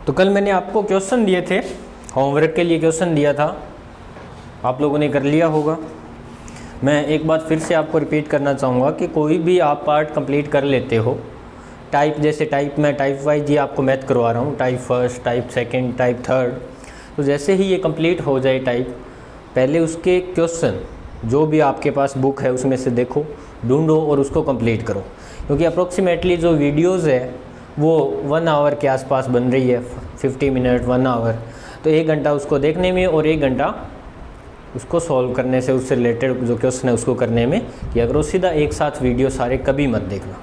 तो कल मैंने आपको क्वेश्चन दिए थे, होमवर्क के लिए क्वेश्चन दिया था, आप लोगों ने कर लिया होगा। मैं एक बात फिर से आपको रिपीट करना चाहूँगा कि कोई भी आप पार्ट कंप्लीट कर लेते हो, टाइप जैसे टाइप मैं टाइप वाइज ये आपको मैथ करवा रहा हूँ, type first, type second, type third. तो जैसे ही ये कंप्लीट हो जाए टाइप, पहले उसके क्वेश्चन जो भी आपके पास बुक है उसमें से देखो, ढूंढो और उसको कंप्लीट करो, क्योंकि अप्रोक्सीमेटली जो वीडियोज़ है वो 1 आवर के आसपास बन रही है, 50 मिनट 1 आवर। तो 1 घंटा उसको देखने में और 1 घंटा उसको सॉल्व करने से, उससे रिलेटेड जो क्वेश्चन है उसको करने में किया करो। सीधा एक साथ वीडियो सारे कभी मत देखना,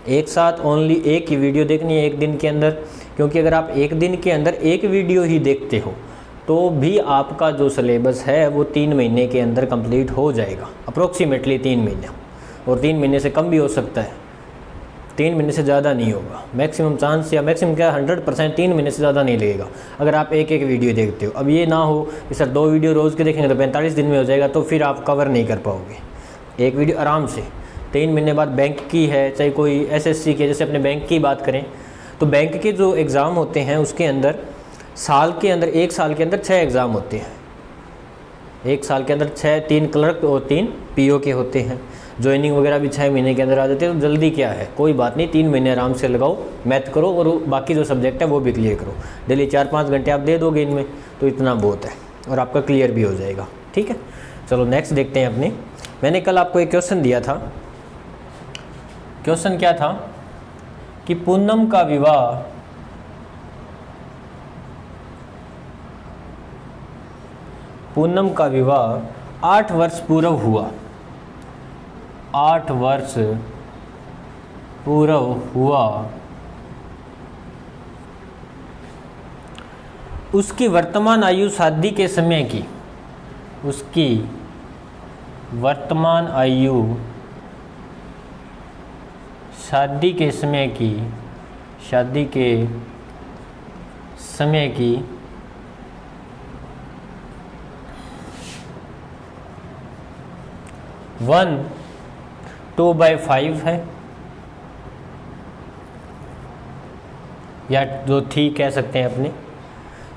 एक साथ ओनली एक ही वीडियो देखनी है एक दिन के अंदर, क्योंकि अगर आप एक दिन के अंदर एक वीडियो ही देखते हो तो भी आपका जो सिलेबस है वो 3 महीने के अंदर कंप्लीट हो जाएगा, अप्रोक्सीमेटली 3 महीने, और 3 महीने से कम भी हो सकता है, 3 महीने से ज़्यादा नहीं होगा। मैक्सिमम चांस या मैक्सिमम क्या 100% 3 महीने से ज़्यादा नहीं लगेगा अगर आप एक एक वीडियो देखते हो। अब ये ना हो कि सर 2 वीडियो रोज़ के देखेंगे तो 45 दिन में हो जाएगा, तो फिर आप कवर नहीं कर पाओगे। एक वीडियो आराम से 3 महीने बाद, बैंक की है चाहे कोई एसएससी की, जैसे अपने बैंक की बात करें तो बैंक के जो एग्ज़ाम होते हैं उसके अंदर साल के अंदर 1 साल के अंदर 6 एग्ज़ाम होते हैं। 1 साल के अंदर 6, 3 क्लर्क और 3 पीओ के होते हैं। ज्वाइनिंग वगैरह भी 6 महीने के अंदर आ जाते हैं। तो जल्दी क्या है, कोई बात नहीं, 3 महीने आराम से लगाओ, मैथ करो और बाकी जो सब्जेक्ट है वो भी क्लियर करो। डेली 4-5 घंटे आप दे दोगे इनमें तो इतना बहुत है और आपका क्लियर भी हो जाएगा। ठीक है, चलो नेक्स्ट देखते हैं अपने। मैंने कल आपको एक क्वेश्चन दिया था। क्वेश्चन क्या था कि पूनम का विवाह पूनम का विवाह 8 वर्ष पूर्व हुआ, 8 वर्ष पूर्व हुआ, उसकी वर्तमान आयु शादी के समय की, उसकी वर्तमान आयु शादी के समय की, शादी के समय की 1/2/5 है, या जो थी कह सकते हैं अपने।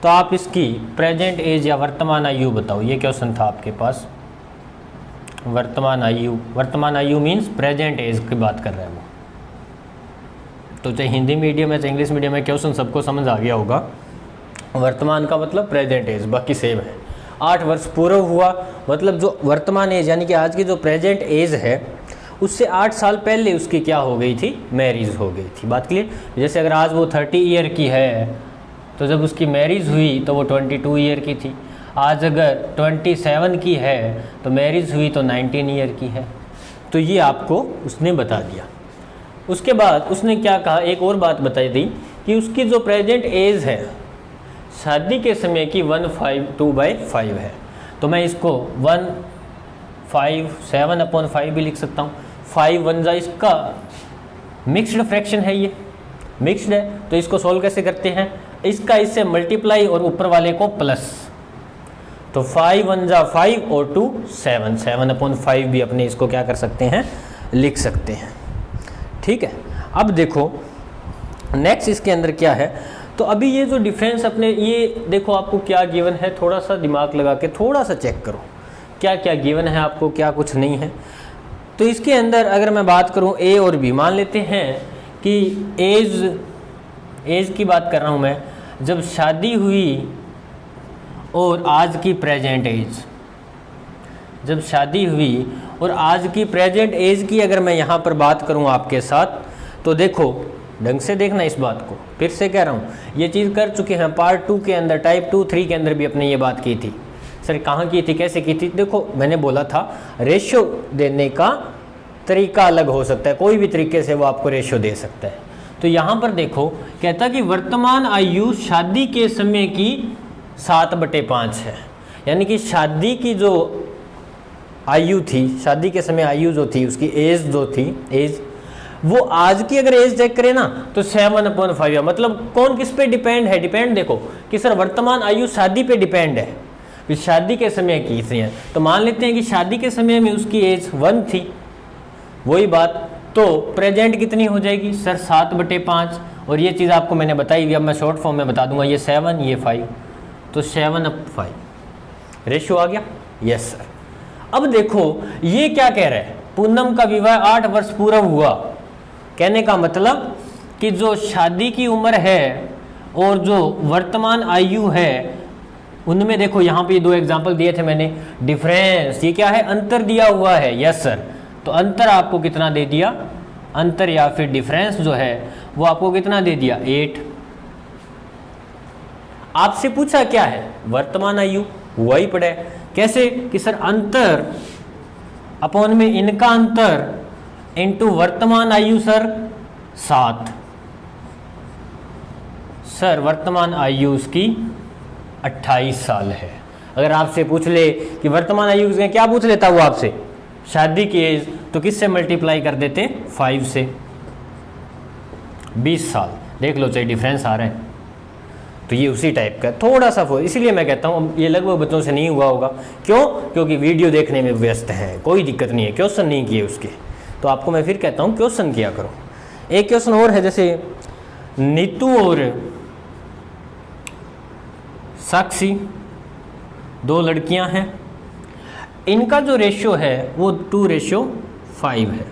तो आप इसकी प्रेजेंट एज या वर्तमान आयु बताओ। ये क्वेश्चन था आपके पास, वर्तमान आयु मीन्स प्रेजेंट एज की बात कर रहा है वो। तो चाहे हिंदी मीडियम है चाहे इंग्लिश मीडियम है, क्वेश्चन सबको समझ आ गया होगा। वर्तमान का मतलब प्रेजेंट एज, बाकी सेम है। 8 वर्ष पूर्व हुआ मतलब जो वर्तमान एज यानी कि आज की जो प्रेजेंट एज है उससे 8 साल पहले उसकी क्या हो गई थी, मैरिज हो गई थी। बात क्लियर। जैसे अगर आज वो 30 ईयर की है तो जब उसकी मैरिज हुई तो वो 22 ईयर की थी। आज अगर 27 की है तो मैरिज हुई तो 19 ईयर की है। तो ये आपको उसने बता दिया। उसके बाद उसने क्या कहा, एक और बात बताई थी कि उसकी जो प्रेजेंट एज है शादी के समय की 1/2/5 है। तो मैं इसको 1/7/5 भी लिख सकता हूँ। 5 1 जा, इसका मिक्स्ड फ्रैक्शन है, ये मिक्स्ड है। तो इसको सोल्व कैसे करते हैं, इसका इससे मल्टीप्लाई और ऊपर वाले को प्लस। तो 5 1 जा 5 और 2 7, 7/5 भी अपने इसको क्या कर सकते हैं, लिख सकते हैं। ठीक है, अब देखो नेक्स्ट इसके अंदर क्या है। तो अभी ये जो डिफरेंस अपने ये देखो आपको क्या गिवन है, थोड़ा सा दिमाग लगा के थोड़ा सा चेक करो क्या क्या गिवन है आपको, क्या कुछ नहीं है। तो इसके अंदर अगर मैं बात करूं ए और बी, मान लेते हैं कि एज की बात कर रहा हूं मैं, जब शादी हुई और आज की प्रेजेंट एज, जब शादी हुई और आज की प्रेजेंट एज की अगर मैं यहाँ पर बात करूँ आपके साथ, तो देखो ढंग से देखना इस बात को, फिर से कह रहा हूँ ये चीज़ कर चुके हैं पार्ट 2 के अंदर, टाइप 2 3 के अंदर भी अपने ये बात की थी। सर कहाँ की थी, कैसे की थी, देखो मैंने बोला था रेशियो देने का तरीका अलग हो सकता है, कोई भी तरीके से वो आपको रेशियो दे सकता है। तो यहाँ पर देखो कहता कि वर्तमान आयु शादी के समय की 7/5 है, यानी कि शादी की जो आयु थी, शादी के समय आयु जो थी उसकी एज जो थी, एज वो आज की अगर एज चेक करें ना तो 7/5 है। मतलब कौन किस पे डिपेंड है, डिपेंड देखो कि सर वर्तमान आयु शादी पे डिपेंड है, शादी के समय की इतनी है। तो मान लेते हैं कि शादी के समय में उसकी एज 1 थी, वही बात। तो प्रेजेंट कितनी हो जाएगी सर 7/5, और ये चीज़ आपको मैंने बताई हुई, अब मैं शॉर्ट फॉर्म में बता दूंगा, ये 7 ये 5, तो 7/5 रेशियो आ गया। Yes sir. अब देखो ये क्या कह रहा है, पूनम का विवाह 8 वर्ष पूरा हुआ, कहने का मतलब कि जो शादी की उम्र है और जो वर्तमान आयु है उनमें देखो यहाँ पे 2 एग्जाम्पल दिए थे मैंने, डिफरेंस ये क्या है, अंतर दिया हुआ है। Yes sir. तो अंतर आपको कितना दे दिया, अंतर या फिर डिफरेंस जो है वो आपको कितना दे दिया 8। आपसे पूछा क्या है, वर्तमान आयु, वही पढ़े कैसे कि सर अंतर अपॉन में इनका अंतर इनटू वर्तमान आयु सर 7। सर वर्तमान आयु उसकी 28 साल है। अगर आपसे पूछ ले कि वर्तमान आयु में क्या पूछ लेता वो आपसे, शादी की एज, तो किससे मल्टीप्लाई कर देते 5 से, 20 साल। देख लो चाहे डिफरेंस आ रहा है, तो ये उसी टाइप का थोड़ा सा हो, इसीलिए मैं कहता हूँ ये लगभग बच्चों से नहीं हुआ होगा। क्यों? क्योंकि वीडियो देखने में व्यस्त हैं, कोई दिक्कत नहीं है, क्वेश्चन नहीं किए उसके। तो आपको मैं फिर कहता हूँ क्वेश्चन किया करो। एक क्वेश्चन और है, जैसे नीतू और साक्षी 2 लड़कियां हैं, इनका जो रेशियो है वो 2:5 है।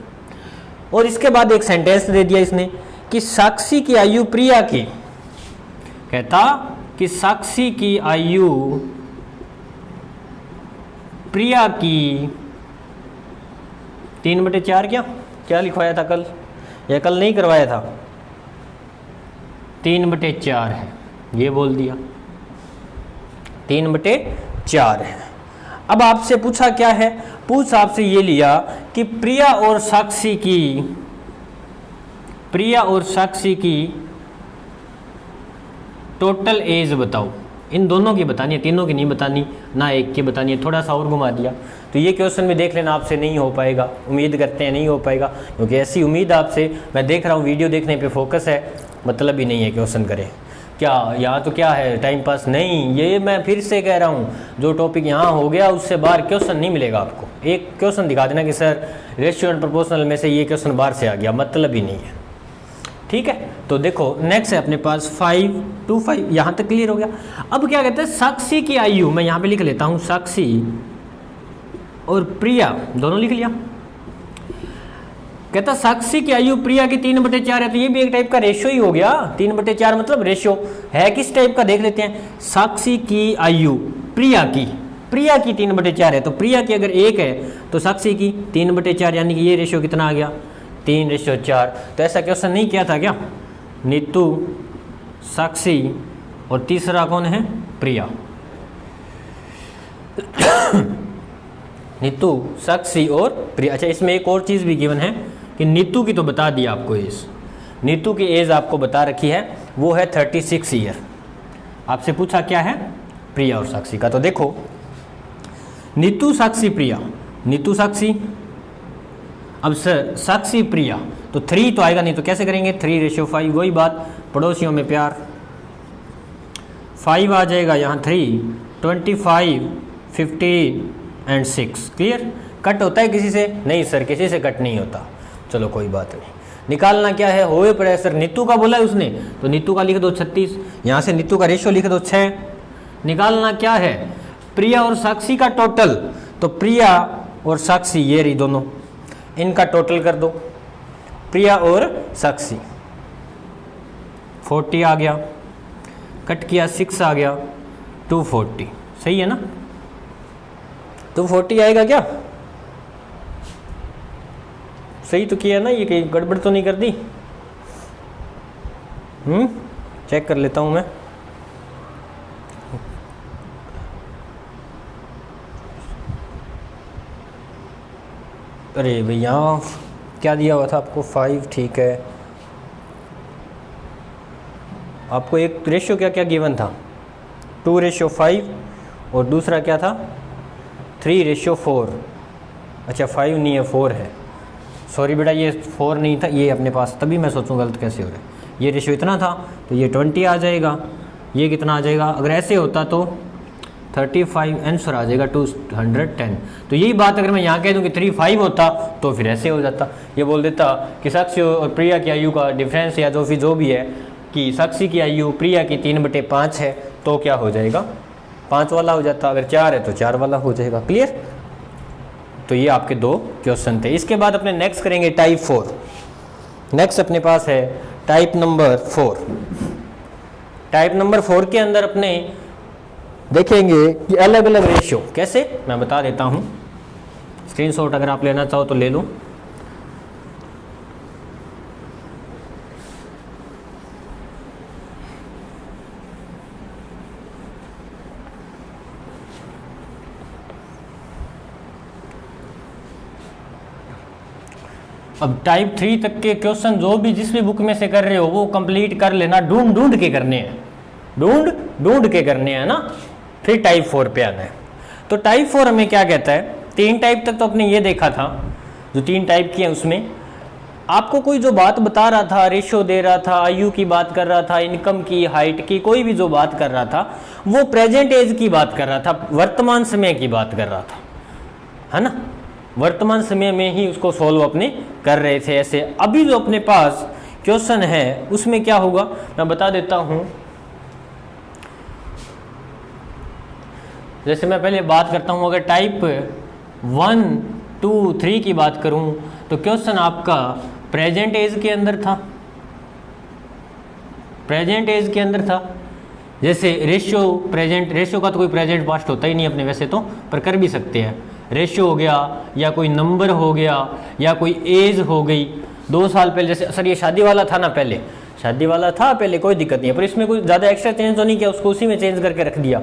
और इसके बाद एक सेंटेंस दे दिया इसने कि साक्षी की आयु प्रिया की, कहता कि साक्षी की आयु प्रिया की 3/4 क्या लिखवाया था कल, या कल नहीं करवाया था, 3/4 है, ये बोल दिया 3/4 है। अब आपसे पूछा क्या है, पूछ आपसे ये लिया कि प्रिया और साक्षी की टोटल एज बताओ। इन दोनों की बतानी है, तीनों की नहीं बतानी, ना एक की बतानी है, थोड़ा सा और घुमा दिया। तो ये क्वेश्चन भी देख लेना, आपसे नहीं हो पाएगा, उम्मीद करते हैं नहीं हो पाएगा, क्योंकि ऐसी उम्मीद आपसे मैं देख रहा हूँ, वीडियो देखने पे फोकस है, मतलब ही नहीं है क्वेश्चन करें क्या, यहाँ तो क्या है टाइम पास नहीं। ये मैं फिर से कह रहा हूँ, जो टॉपिक यहाँ हो गया उससे बाहर क्वेश्चन नहीं मिलेगा आपको। एक क्वेश्चन दिखा देना कि सर रेशियो एंड प्रोपोर्शनल में से ये क्वेश्चन बाहर से आ गया, मतलब ही नहीं है। ठीक है, तो देखो नेक्स्ट है अपने पास 5 to 5, यहाँ तक क्लियर हो गया। अब क्या कहते हैं, साक्षी की आयु, मैं यहाँ पे लिख लेता हूँ, साक्षी और प्रिया दोनों लिख लिया। कहता साक्षी की आयु प्रिया की 3/4 है, तो ये भी एक टाइप का रेशियो ही हो गया। 3/4 मतलब रेशियो है किस टाइप का, देख लेते हैं। साक्षी की आयु प्रिया की 3/4 है, तो प्रिया की अगर 1 है तो साक्षी की 3/4, यानी कि ये रेशियो कितना आ गया 3:4। तो ऐसा क्वेश्चन नहीं किया था क्या, नीतू साक्षी और तीसरा कौन है, प्रिया। नीतू साक्षी और प्रिया। अच्छा, इसमें एक और चीज़ भी गिवन है कि नीतू की तो बता दिया आपको एज, नीतू की एज आपको बता रखी है, वो है 36 ईयर। आपसे पूछा क्या है, प्रिया और साक्षी का। तो देखो नीतू साक्षी प्रिया, नीतू साक्षी, अब सर साक्षी प्रिया, तो 3 तो आएगा नहीं, तो कैसे करेंगे 3:5, वही बात, पड़ोसियों में प्यार। 5 आ जाएगा यहाँ, 3, 25, 15 एंड 6। क्लियर? कट होता है किसी से? नहीं सर, किसी से कट नहीं होता। चलो कोई बात नहीं, निकालना क्या है, होए पड़े सर। नीतू का बोला है उसने, तो नीतू का लिख दो 36, यहाँ से नीतू का रेशियो लिख दो 6। निकालना क्या है, प्रिया और साक्षी का टोटल, तो प्रिया और साक्षी ये रही दोनों, इनका टोटल कर दो, प्रिया और साक्षी। 40 आ गया, कट किया 6 आ गया, 240। सही है ना, 240 आएगा क्या, सही तो किया ना, ये कहीं गड़बड़ तो नहीं कर दी? चेक कर लेता हूँ मैं। अरे भैया क्या दिया हुआ था आपको, 5 ठीक है। आपको एक रेशियो क्या क्या गिवन था, 2:5, और दूसरा क्या था 3:4। अच्छा 5 नहीं है, 4 है, सॉरी बेटा, ये 4 नहीं था, ये अपने पास, तभी मैं सोचूं गलत कैसे हो रहा है। ये रेशियो इतना था, तो ये 20 आ जाएगा, ये कितना आ जाएगा, अगर ऐसे होता तो 35 आंसर आ जाएगा 210। तो यही बात अगर मैं यहाँ कह दूँ कि 35 होता तो फिर ऐसे हो जाता, ये बोल देता कि साक्षी और प्रिया की आयु का डिफरेंस या जो भी है कि साक्षी की आयु प्रिया की 3/5 है, तो क्या हो जाएगा 5 वाला हो जाता, अगर 4 है तो 4 वाला हो जाएगा। क्लियर? तो ये आपके 2 क्वेश्चन थे। इसके बाद अपने नेक्स्ट करेंगे टाइप 4। नेक्स्ट अपने पास है टाइप नंबर 4। टाइप नंबर 4 के अंदर अपने देखेंगे कि अलग अलग रेशियो कैसे, मैं बता देता हूँ। स्क्रीनशॉट अगर आप लेना चाहो तो ले लो। अब टाइप 3 तक के क्वेश्चन जो भी जिस भी बुक में से कर रहे हो वो कंप्लीट कर लेना, ढूंढ के करने हैं, ढूंढ के करने हैं ना, फिर टाइप 4 पे आना है। तो टाइप 4 हमें क्या कहता है, 3 टाइप तक तो आपने ये देखा था, जो 3 टाइप की है उसमें आपको कोई जो बात बता रहा था, रेशियो दे रहा था, आयु की बात कर रहा था, इनकम की, हाइट की, कोई भी जो बात कर रहा था वो प्रेजेंट एज की बात कर रहा था, वर्तमान समय की बात कर रहा था, है ना, वर्तमान समय में ही उसको सॉल्व अपने कर रहे थे। ऐसे अभी जो अपने पास क्वेश्चन है उसमें क्या होगा मैं बता देता हूं। जैसे मैं पहले बात करता हूं, अगर टाइप 1, 2, 3 की बात करूं तो क्वेश्चन आपका प्रेजेंट एज के अंदर था, प्रेजेंट एज के अंदर था। जैसे रेशियो, प्रेजेंट रेशियो का तो कोई प्रेजेंट पास्ट होता ही नहीं अपने वैसे तो, पर कर भी सकते हैं। रेशियो हो गया या कोई नंबर हो गया या कोई एज हो गई 2 साल पहले, जैसे सर ये शादी वाला था ना, पहले शादी वाला था पहले, कोई दिक्कत नहीं है, पर इसमें कोई ज़्यादा एक्स्ट्रा चेंज तो नहीं किया, उसको उसी में चेंज करके रख दिया।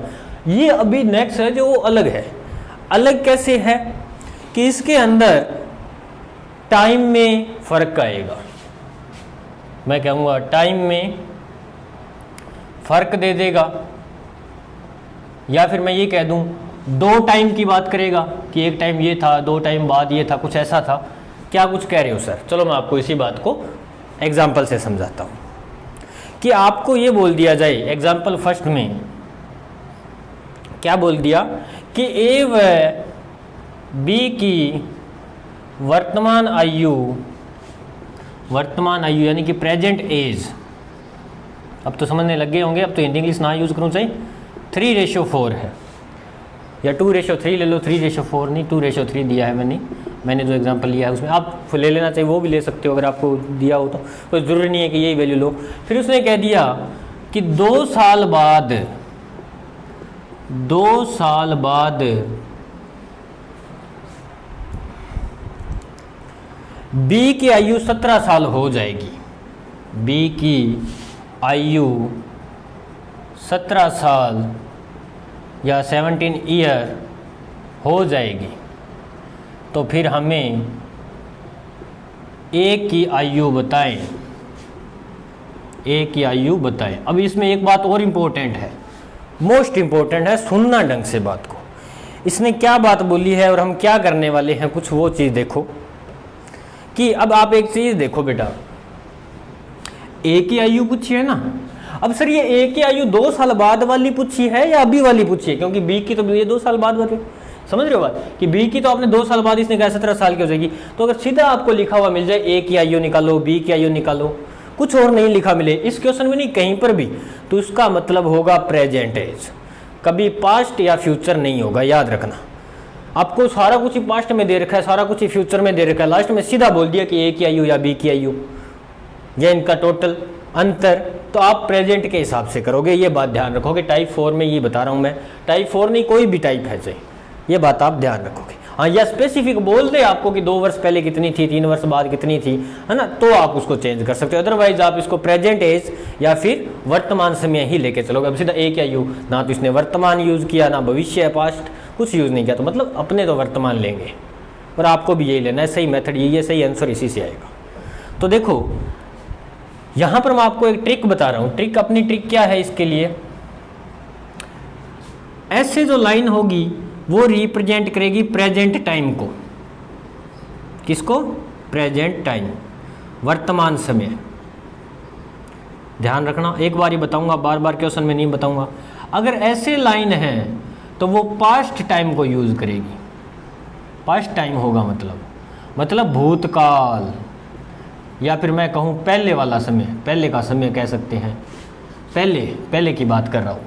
ये अभी नेक्स्ट है जो वो अलग है। अलग कैसे है कि इसके अंदर टाइम में फर्क आएगा, मैं कहूँगा टाइम में फर्क दे देगा, या फिर मैं ये कह दूँ 2 टाइम की बात करेगा कि एक टाइम ये था, 2 टाइम बाद ये था, कुछ ऐसा था। क्या कुछ कह रहे हो सर? चलो मैं आपको इसी बात को एग्जाम्पल से समझाता हूँ कि आपको ये बोल दिया जाए, एग्जाम्पल फर्स्ट में क्या बोल दिया कि ए व बी की वर्तमान आयु यानी कि प्रेजेंट एज, अब तो समझने लग गए होंगे, अब तो हिंदी इंग्लिश ना यूज़ करूँ चाहिए, 3:4 है या 2:3 ले लो, 3:4 नहीं, 2:3 दिया है मैंने जो एग्जांपल लिया है उसमें आप ले लेना चाहिए, वो भी ले सकते हो अगर आपको दिया हो तो, कोई ज़रूरी नहीं है कि यही वैल्यू लो। फिर उसने कह दिया कि 2 साल बाद बी की आयु 17 साल हो जाएगी, बी की आयु 17 साल या 17 ईयर हो जाएगी। तो फिर हमें ए की आयु बताएं, ए की आयु बताएं। अब इसमें एक बात और इम्पोर्टेंट है, मोस्ट इम्पोर्टेंट है, सुनना ढंग से बात को। इसने क्या बात बोली है और हम क्या करने वाले हैं, कुछ वो चीज़ देखो कि अब आप एक चीज़ देखो बेटा, ए की आयु पूछी है ना, अब सर ये ए की आयु 2 साल बाद वाली पूछी है या अभी वाली पूछी है, क्योंकि बी की तो ये 2 साल बाद वाली, समझ रहे हो बात, कि बी की तो आपने 2 साल बाद, इसने कहा 17 साल की हो जाएगी। तो अगर सीधा आपको लिखा हुआ मिल जाए ए की आयु निकालो, बी की आयु निकालो, कुछ और नहीं लिखा मिले इस क्वेश्चन में नहीं कहीं पर भी, तो इसका मतलब होगा प्रेजेंट एज, कभी पास्ट या फ्यूचर नहीं होगा, याद रखना। आपको सारा कुछ ही पास्ट में दे रखा है, सारा कुछ ही फ्यूचर में दे रखा है, लास्ट में सीधा बोल दिया कि ए की आयु या बी की आयु या इनका टोटल अंतर, तो आप प्रेजेंट के हिसाब से करोगे, ये बात ध्यान रखोगे। टाइप 4 में ये बता रहा हूँ मैं, टाइप 4 नहीं कोई भी टाइप है चाहिए, ये बात आप ध्यान रखोगे। हाँ, या स्पेसिफिक बोल दे आपको कि 2 वर्ष पहले कितनी थी, 3 वर्ष बाद कितनी थी, है ना, तो आप उसको चेंज कर सकते हो। अदरवाइज आप इसको प्रेजेंट एज या फिर वर्तमान समय ही लेके चलोगे। अब सीधा ए की आयु, ना तो इसने वर्तमान यूज़ किया, ना भविष्य पास्ट कुछ यूज़ नहीं किया, तो मतलब अपने तो वर्तमान लेंगे, और आपको भी यही लेना है। सही मेथड यही है, सही आंसर इसी से आएगा। तो देखो यहाँ पर मैं आपको एक ट्रिक बता रहा हूँ। ट्रिक, अपनी ट्रिक क्या है इसके लिए, ऐसे जो लाइन होगी वो रिप्रेजेंट करेगी प्रेजेंट टाइम को। किसको? प्रेजेंट टाइम, वर्तमान समय। ध्यान रखना, एक बार ही बताऊंगा, बार बार क्वेश्चन में नहीं बताऊंगा। अगर ऐसे लाइन है तो वो पास्ट टाइम को यूज़ करेगी। पास्ट टाइम होगा मतलब भूतकाल, या फिर मैं कहूँ पहले वाला समय, पहले का समय कह सकते हैं। पहले की बात कर रहा हूँ,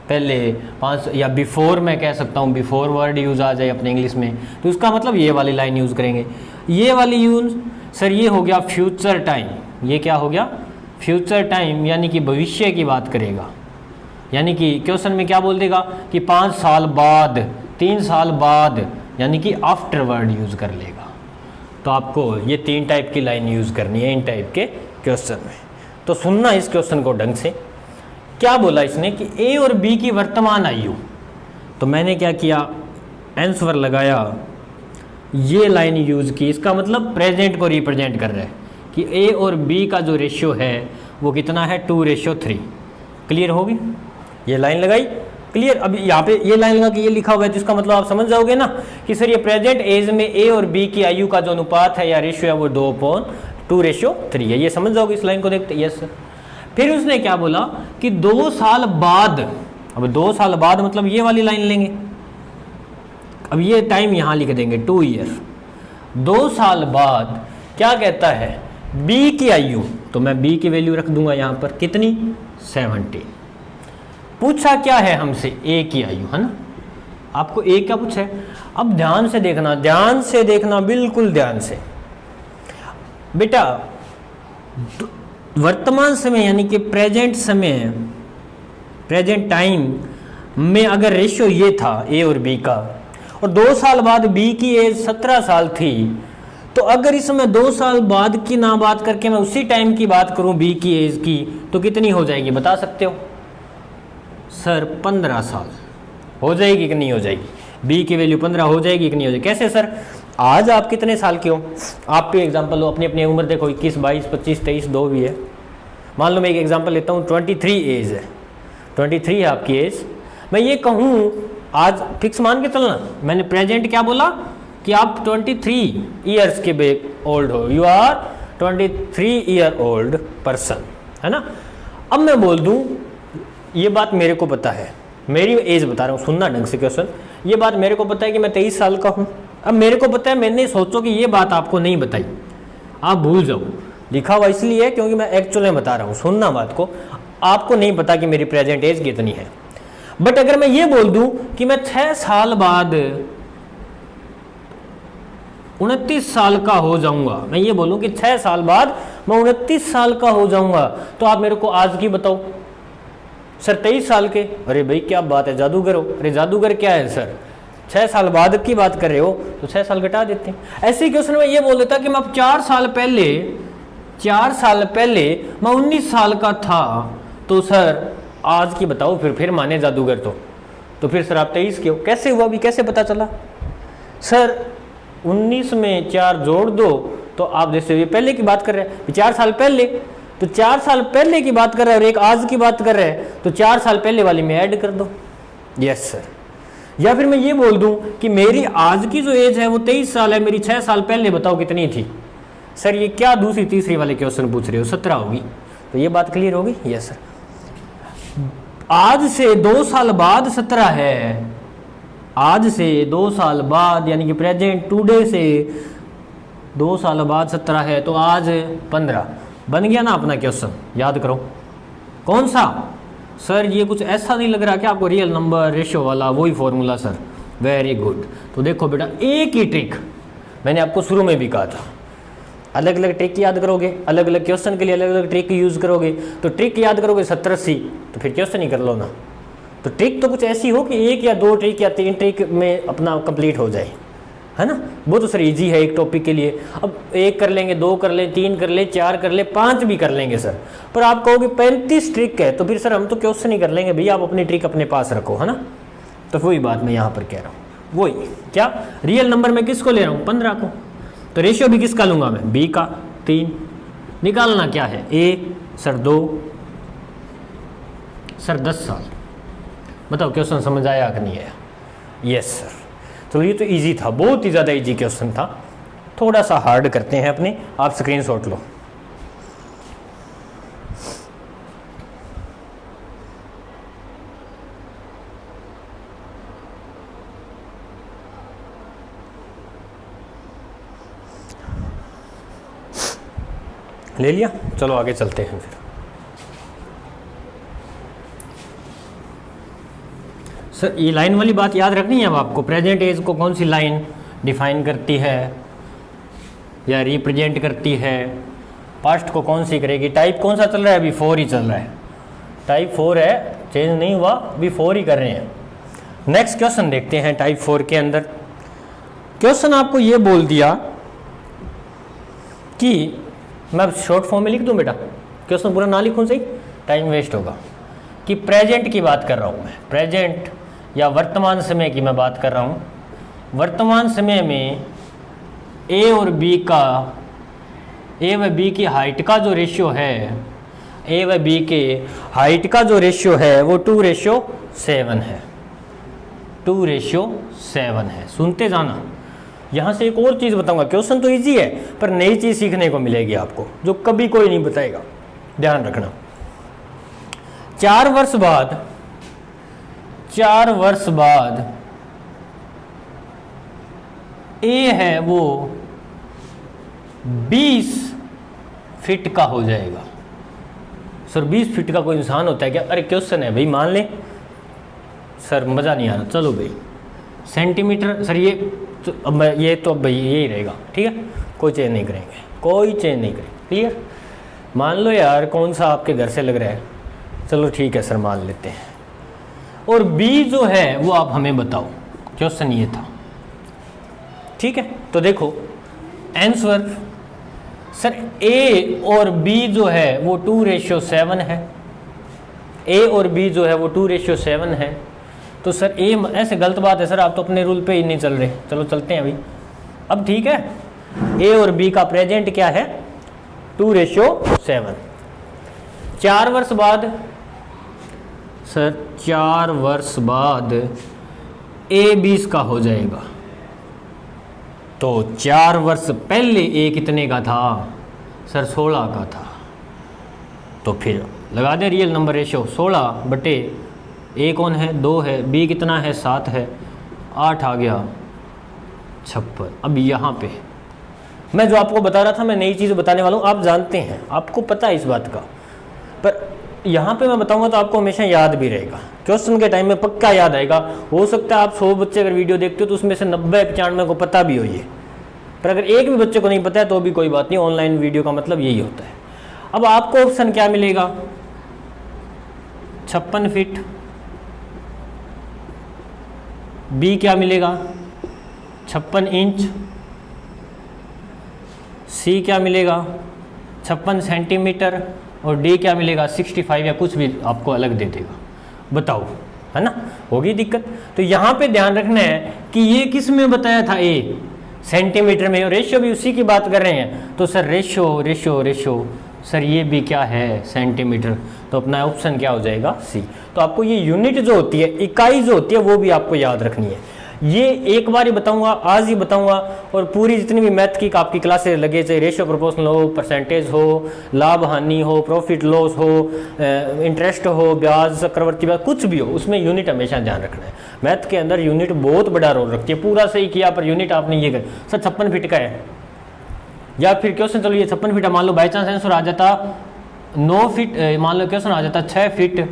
पहले 5, या बिफोर मैं कह सकता हूँ, बिफोर वर्ड यूज़ आ जाए अपने इंग्लिश में, तो उसका मतलब ये वाली लाइन यूज़ करेंगे। ये वाली यूज़ सर ये हो गया फ्यूचर टाइम। ये क्या हो गया? फ्यूचर टाइम, यानी कि भविष्य की बात करेगा। यानी कि क्वेश्चन में क्या बोल देगा कि 5 साल बाद, 3 साल बाद, यानी कि आफ्टर वर्ड यूज़ कर लेगा। तो आपको ये 3 टाइप की लाइन यूज़ करनी है इन टाइप के क्वेश्चन में। तो सुनना इस क्वेश्चन को ढंग से। क्या बोला इसने कि ए और बी की वर्तमान आयु, तो मैंने क्या किया, आंसर लगाया, ये लाइन यूज़ की। इसका मतलब प्रेजेंट को रिप्रेजेंट कर रहा है कि ए और बी का जो रेशियो है वो कितना है, 2:3। क्लियर होगी? ये लाइन लगाई, क्लियर। अब यहाँ पे ये लाइन लगा के ये लिखा हुआ है, तो इसका मतलब आप समझ जाओगे ना कि सर ये प्रेजेंट एज में ए और बी की आयु का जो अनुपात है या रेशियो है वो 2:3 है। ये समझ जाओगे इस लाइन को देखते। Yes sir. फिर उसने क्या बोला कि 2 साल बाद, अब 2 साल बाद मतलब ये वाली लाइन लेंगे, अब ये टाइम यहाँ लिख देंगे 2 ईयर। 2 साल बाद क्या कहता है, बी की आयु, तो मैं बी की वैल्यू रख दूंगा यहाँ पर, कितनी, 17। पूछा क्या है हमसे, ए की आयु, है ना। आपको ए क्या पूछा है? अब ध्यान से देखना, बिल्कुल ध्यान से बेटा। वर्तमान समय यानी कि प्रेजेंट समय, प्रेजेंट टाइम में अगर रेशियो ये था ए और बी का, और 2 साल बाद बी की एज 17 साल थी, तो अगर इसमें 2 साल बाद की ना बात करके मैं उसी टाइम की बात करूं बी की एज की, तो कितनी हो जाएगी बता सकते हो? सर 15 साल हो जाएगी कि नहीं हो जाएगी? बी की वैल्यू 15 हो जाएगी कि नहीं हो जाएगी? कैसे सर? आज आप कितने साल के हो? आप पे एग्जांपल लो, अपनी अपनी उम्र देखो, 21, 22, 25, 23, 2 भी है। मान लो मैं एक एग्जांपल लेता हूँ, 23 एज है, 23 है आपकी एज। मैं ये कहूँ आज फिक्स मान के चलना, मैंने प्रेजेंट क्या बोला कि आप 23 ईयर्स के ओल्ड हो, you are 23 year old person, है ना। अब मैं बोल दूँ ये बात मेरे को पता है, मेरी एज बता रहा हूँ, सुनना ढंग से क्वेश्चन। ये बात मेरे को पता है कि मैं 23 साल का हूँ। अब मेरे को पता है, मैंने सोचो कि ये बात आपको नहीं बताई, आप भूल जाओ। लिखा हुआ इसलिए है क्योंकि मैं एक्चुअल में बता रहा हूँ, सुनना बात को। आपको नहीं पता कि मेरी प्रेजेंट एज कितनी है, बट अगर मैं ये बोल दूं कि मैं 6 साल बाद 29 साल का हो जाऊंगा, मैं ये बोलूं कि 6 साल बाद मैं 29 साल का हो जाऊंगा, तो आप मेरे को आज की बताओ। सर 23 साल के, अरे भाई क्या बात है, जादूगर हो। अरे जादूगर क्या है सर, 6 साल बाद की बात कर रहे हो तो 6 साल घटा देते हैं। ऐसे ही क्वेश्चन में ये बोल देता कि मैं 4 साल पहले मैं 19 साल का था, तो सर आज की बताओ। फिर माने जादूगर तो फिर सर आप 23 के हो। कैसे हुआ, अभी कैसे पता चला? सर 19 में 4 जोड़ दो, तो आप जैसे ये पहले की बात कर रहे हैं, 4 साल पहले, तो 4 साल पहले की बात कर रहे हैं और एक आज की बात कर रहे हैं, तो 4 साल पहले वाली में ऐड कर दो। Yes sir. या फिर मैं ये बोल दूं कि मेरी आज की जो एज है वो 23 साल है, मेरी 6 साल पहले बताओ कितनी थी। सर ये क्या दूसरी तीसरी वाले क्वेश्चन पूछ रहे हो, 17 होगी। तो ये बात क्लियर होगी? Yes sir. आज से 2 साल बाद 17 है, आज से 2 साल बाद यानी कि प्रेजेंट टुडे से 2 साल बाद 17 है, तो आज 15 बन गया ना अपना क्वेश्चन। याद करो कौन सा? सर ये कुछ ऐसा नहीं लग रहा कि आपको रियल नंबर रेशियो वाला वही फॉर्मूला। Sir very good. तो देखो बेटा, एक ही ट्रिक मैंने आपको शुरू में भी कहा था, अलग अलग ट्रिक याद करोगे, अलग अलग क्वेश्चन के लिए अलग अलग ट्रिक यूज करोगे, तो ट्रिक याद करोगे 70-80, तो फिर क्वेश्चन ही कर लो ना। तो ट्रिक तो कुछ ऐसी हो कि 1 या 2 ट्रिक या 3 ट्रिक में अपना कंप्लीट हो जाए, है ना। वो तो सर इजी है एक टॉपिक के लिए। अब 1 कर लेंगे, 2 कर ले, 3 कर ले, 4 कर ले, 5 भी कर लेंगे सर। पर आप कहोगे 35 ट्रिक है, तो फिर सर हम तो क्वेश्चन ही कर लेंगे भैया, आप अपनी ट्रिक अपने पास रखो, है ना। तो वही बात मैं यहाँ पर कह रहा हूँ, वही क्या रियल नंबर में किसको ले रहा हूँ, 15 को। तो रेशियो भी किसका लूंगा मैं, बी का 3। निकालना क्या है, ए सर 2, सर 10 साल। बताओ क्वेश्चन समझ आया कि नहीं आया? Yes sir. तो ये तो इजी था, बहुत ही ज़्यादा इजी क्वेश्चन था। थोड़ा सा हार्ड करते हैं अपने, आप स्क्रीनशॉट लो। ले लिया, चलो आगे चलते हैं फिर। सर ये लाइन वाली बात याद रखनी है अब आपको। प्रेजेंट एज को कौन सी लाइन डिफाइन करती है या रिप्रेजेंट करती है, पास्ट को कौन सी करेगी, टाइप कौन सा चल रहा है, अभी 4 ही चल रहा है, टाइप 4 है, चेंज नहीं हुआ, अभी 4 ही कर रहे हैं। नेक्स्ट क्वेश्चन देखते हैं टाइप 4 के अंदर। क्वेश्चन आपको ये बोल दिया कि मैं शॉर्ट फॉर्म में लिख दूं बेटा, क्वेश्चन पूरा ना लिखूं सही, टाइम वेस्ट होगा, कि प्रेजेंट की बात कर रहा हूं मैं, प्रेजेंट या वर्तमान समय की मैं बात कर रहा हूं। वर्तमान समय में ए और बी का, ए व बी की हाइट का जो रेशियो है, ए व बी के हाइट का जो रेशियो है वो 2:7 है, 2:7 है। सुनते जाना, यहाँ से एक और चीज़ बताऊंगा, क्वेश्चन तो इजी है पर नई चीज़ सीखने को मिलेगी आपको जो कभी कोई नहीं बताएगा, ध्यान रखना। 4 वर्ष बाद, 4 वर्ष बाद ए है वो 20 फीट का हो जाएगा। सर 20 फीट का कोई इंसान होता है क्या? अरे क्वेश्चन है भाई, मान ले सर, मज़ा नहीं आ रहा, चलो भाई सेंटीमीटर सर, ये तो अब ये तो अब भाई यही रहेगा, ठीक है, कोई चेंज नहीं करेंगे, कोई चेंज नहीं करेंगे, क्लियर। मान लो यार कौन सा आपके घर से लग रहा है, चलो ठीक है सर मान लेते हैं। और बी जो है वो आप हमें बताओ, क्वेश्चन ये था, ठीक है। तो देखो आंसर सर ए और बी जो है वो 2:7 है, ए और बी जो है वो 2:7 है। तो सर ए, ऐसे गलत बात है सर, आप तो अपने रूल पे ही नहीं चल रहे, चलो चलते हैं अभी। अब ठीक है, ए और बी का प्रेजेंट क्या है, 2:7। 4 वर्ष बाद सर, 4 वर्ष बाद ए 20 का हो जाएगा। तो 4 वर्ष पहले ए कितने का था सर, 16 का था। तो फिर लगा दे रियल नंबर रेशियो, 16 बटे ए कौन है, 2 है, बी कितना है, 7 है, 8 आ गया 56। अब यहाँ पे मैं जो आपको बता रहा था, मैं नई चीज़ बताने वाला हूँ, आप जानते हैं, आपको पता है इस बात का, पर यहाँ पे मैं बताऊँगा तो आपको हमेशा याद भी रहेगा, क्वेश्चन के टाइम में पक्का याद आएगा। हो सकता है आप 100 बच्चे अगर वीडियो देखते हो तो उसमें से 90-95 को पता भी हो ये, पर अगर एक भी बच्चे को नहीं पता है तो भी कोई बात नहीं, ऑनलाइन वीडियो का मतलब यही होता है। अब आपको ऑप्शन क्या मिलेगा, 56 फीट, बी क्या मिलेगा 56 इंच, सी क्या मिलेगा 56 सेंटीमीटर, और डी क्या मिलेगा 65 या कुछ भी आपको अलग दे देगा। बताओ, है ना, होगी दिक्कत। तो यहाँ पे ध्यान रखना है कि ये किस में बताया था, ए सेंटीमीटर में, और रेशियो भी उसी की बात कर रहे हैं। तो sir ratio ratio ratio sir ये भी क्या है, सेंटीमीटर, तो अपना ऑप्शन क्या हो जाएगा, सी। तो आपको ये यूनिट जो होती है, इकाई जो होती है, वो भी आपको याद रखनी है। ये एक बार ही बताऊंगा, आज ही बताऊंगा, और पूरी जितनी भी मैथ की आपकी क्लासेस लगे, चाहे रेशियो प्रोपोर्शनल हो, परसेंटेज हो, लाभ हानि हो, प्रॉफिट लॉस हो, इंटरेस्ट हो, ब्याज चक्रवर्ती ब्याज, कुछ भी हो, उसमें यूनिट हमेशा ध्यान रखना है। मैथ के अंदर यूनिट बहुत बड़ा रोल रखती है। पूरा सही किया पर यूनिट आपने ये कर, सर 56 फीट का है, या फिर क्वेश्चन चलो ये 56 फीट, मान लो बाई चांस आंसर आ जाता 9 फीट, मान लो क्वेश्चन आ जाता 6 फीट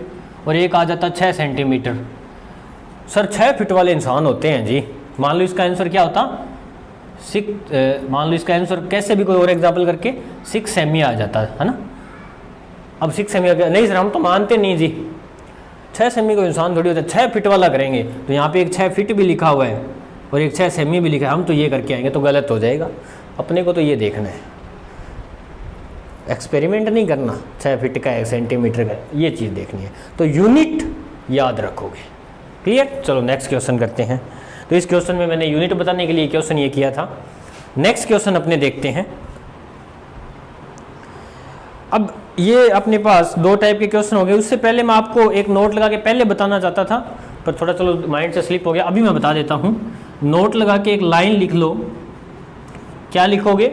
और एक आ जाता 6 सेंटीमीटर। सर 6 फीट वाले इंसान होते हैं जी, मान लो इसका आंसर क्या होता 6, मान लो इसका आंसर कैसे भी कोई और एग्जाम्पल करके 6 सेमी आ जाता है ना। अब 6 सेमी नहीं सर, हम तो मानते नहीं जी, 6 सेमी को इंसान थोड़ी होता है, 6 फीट वाला करेंगे। तो यहाँ पे एक 6 फीट भी लिखा हुआ है और एक 6 सेमी भी लिखा है, हम तो ये करके आएंगे तो गलत हो जाएगा। अपने को तो ये देखना है, एक्सपेरिमेंट नहीं करना, 6 फीट का 1 सेंटीमीटर का, ये चीज़ देखनी है। तो यूनिट याद रखोगे, क्लियर। चलो नेक्स्ट क्वेश्चन करते हैं। तो इस क्वेश्चन में मैंने यूनिट बताने के लिए क्वेश्चन ये किया था। नेक्स्ट क्वेश्चन अपने देखते हैं। अब ये अपने पास 2 टाइप के क्वेश्चन हो गए। उससे पहले मैं आपको एक नोट लगा के पहले बताना चाहता था, पर थोड़ा चलो माइंड से स्लिप हो गया, अभी मैं बता देता हूँ। नोट लगा के एक लाइन लिख लो। क्या लिखोगे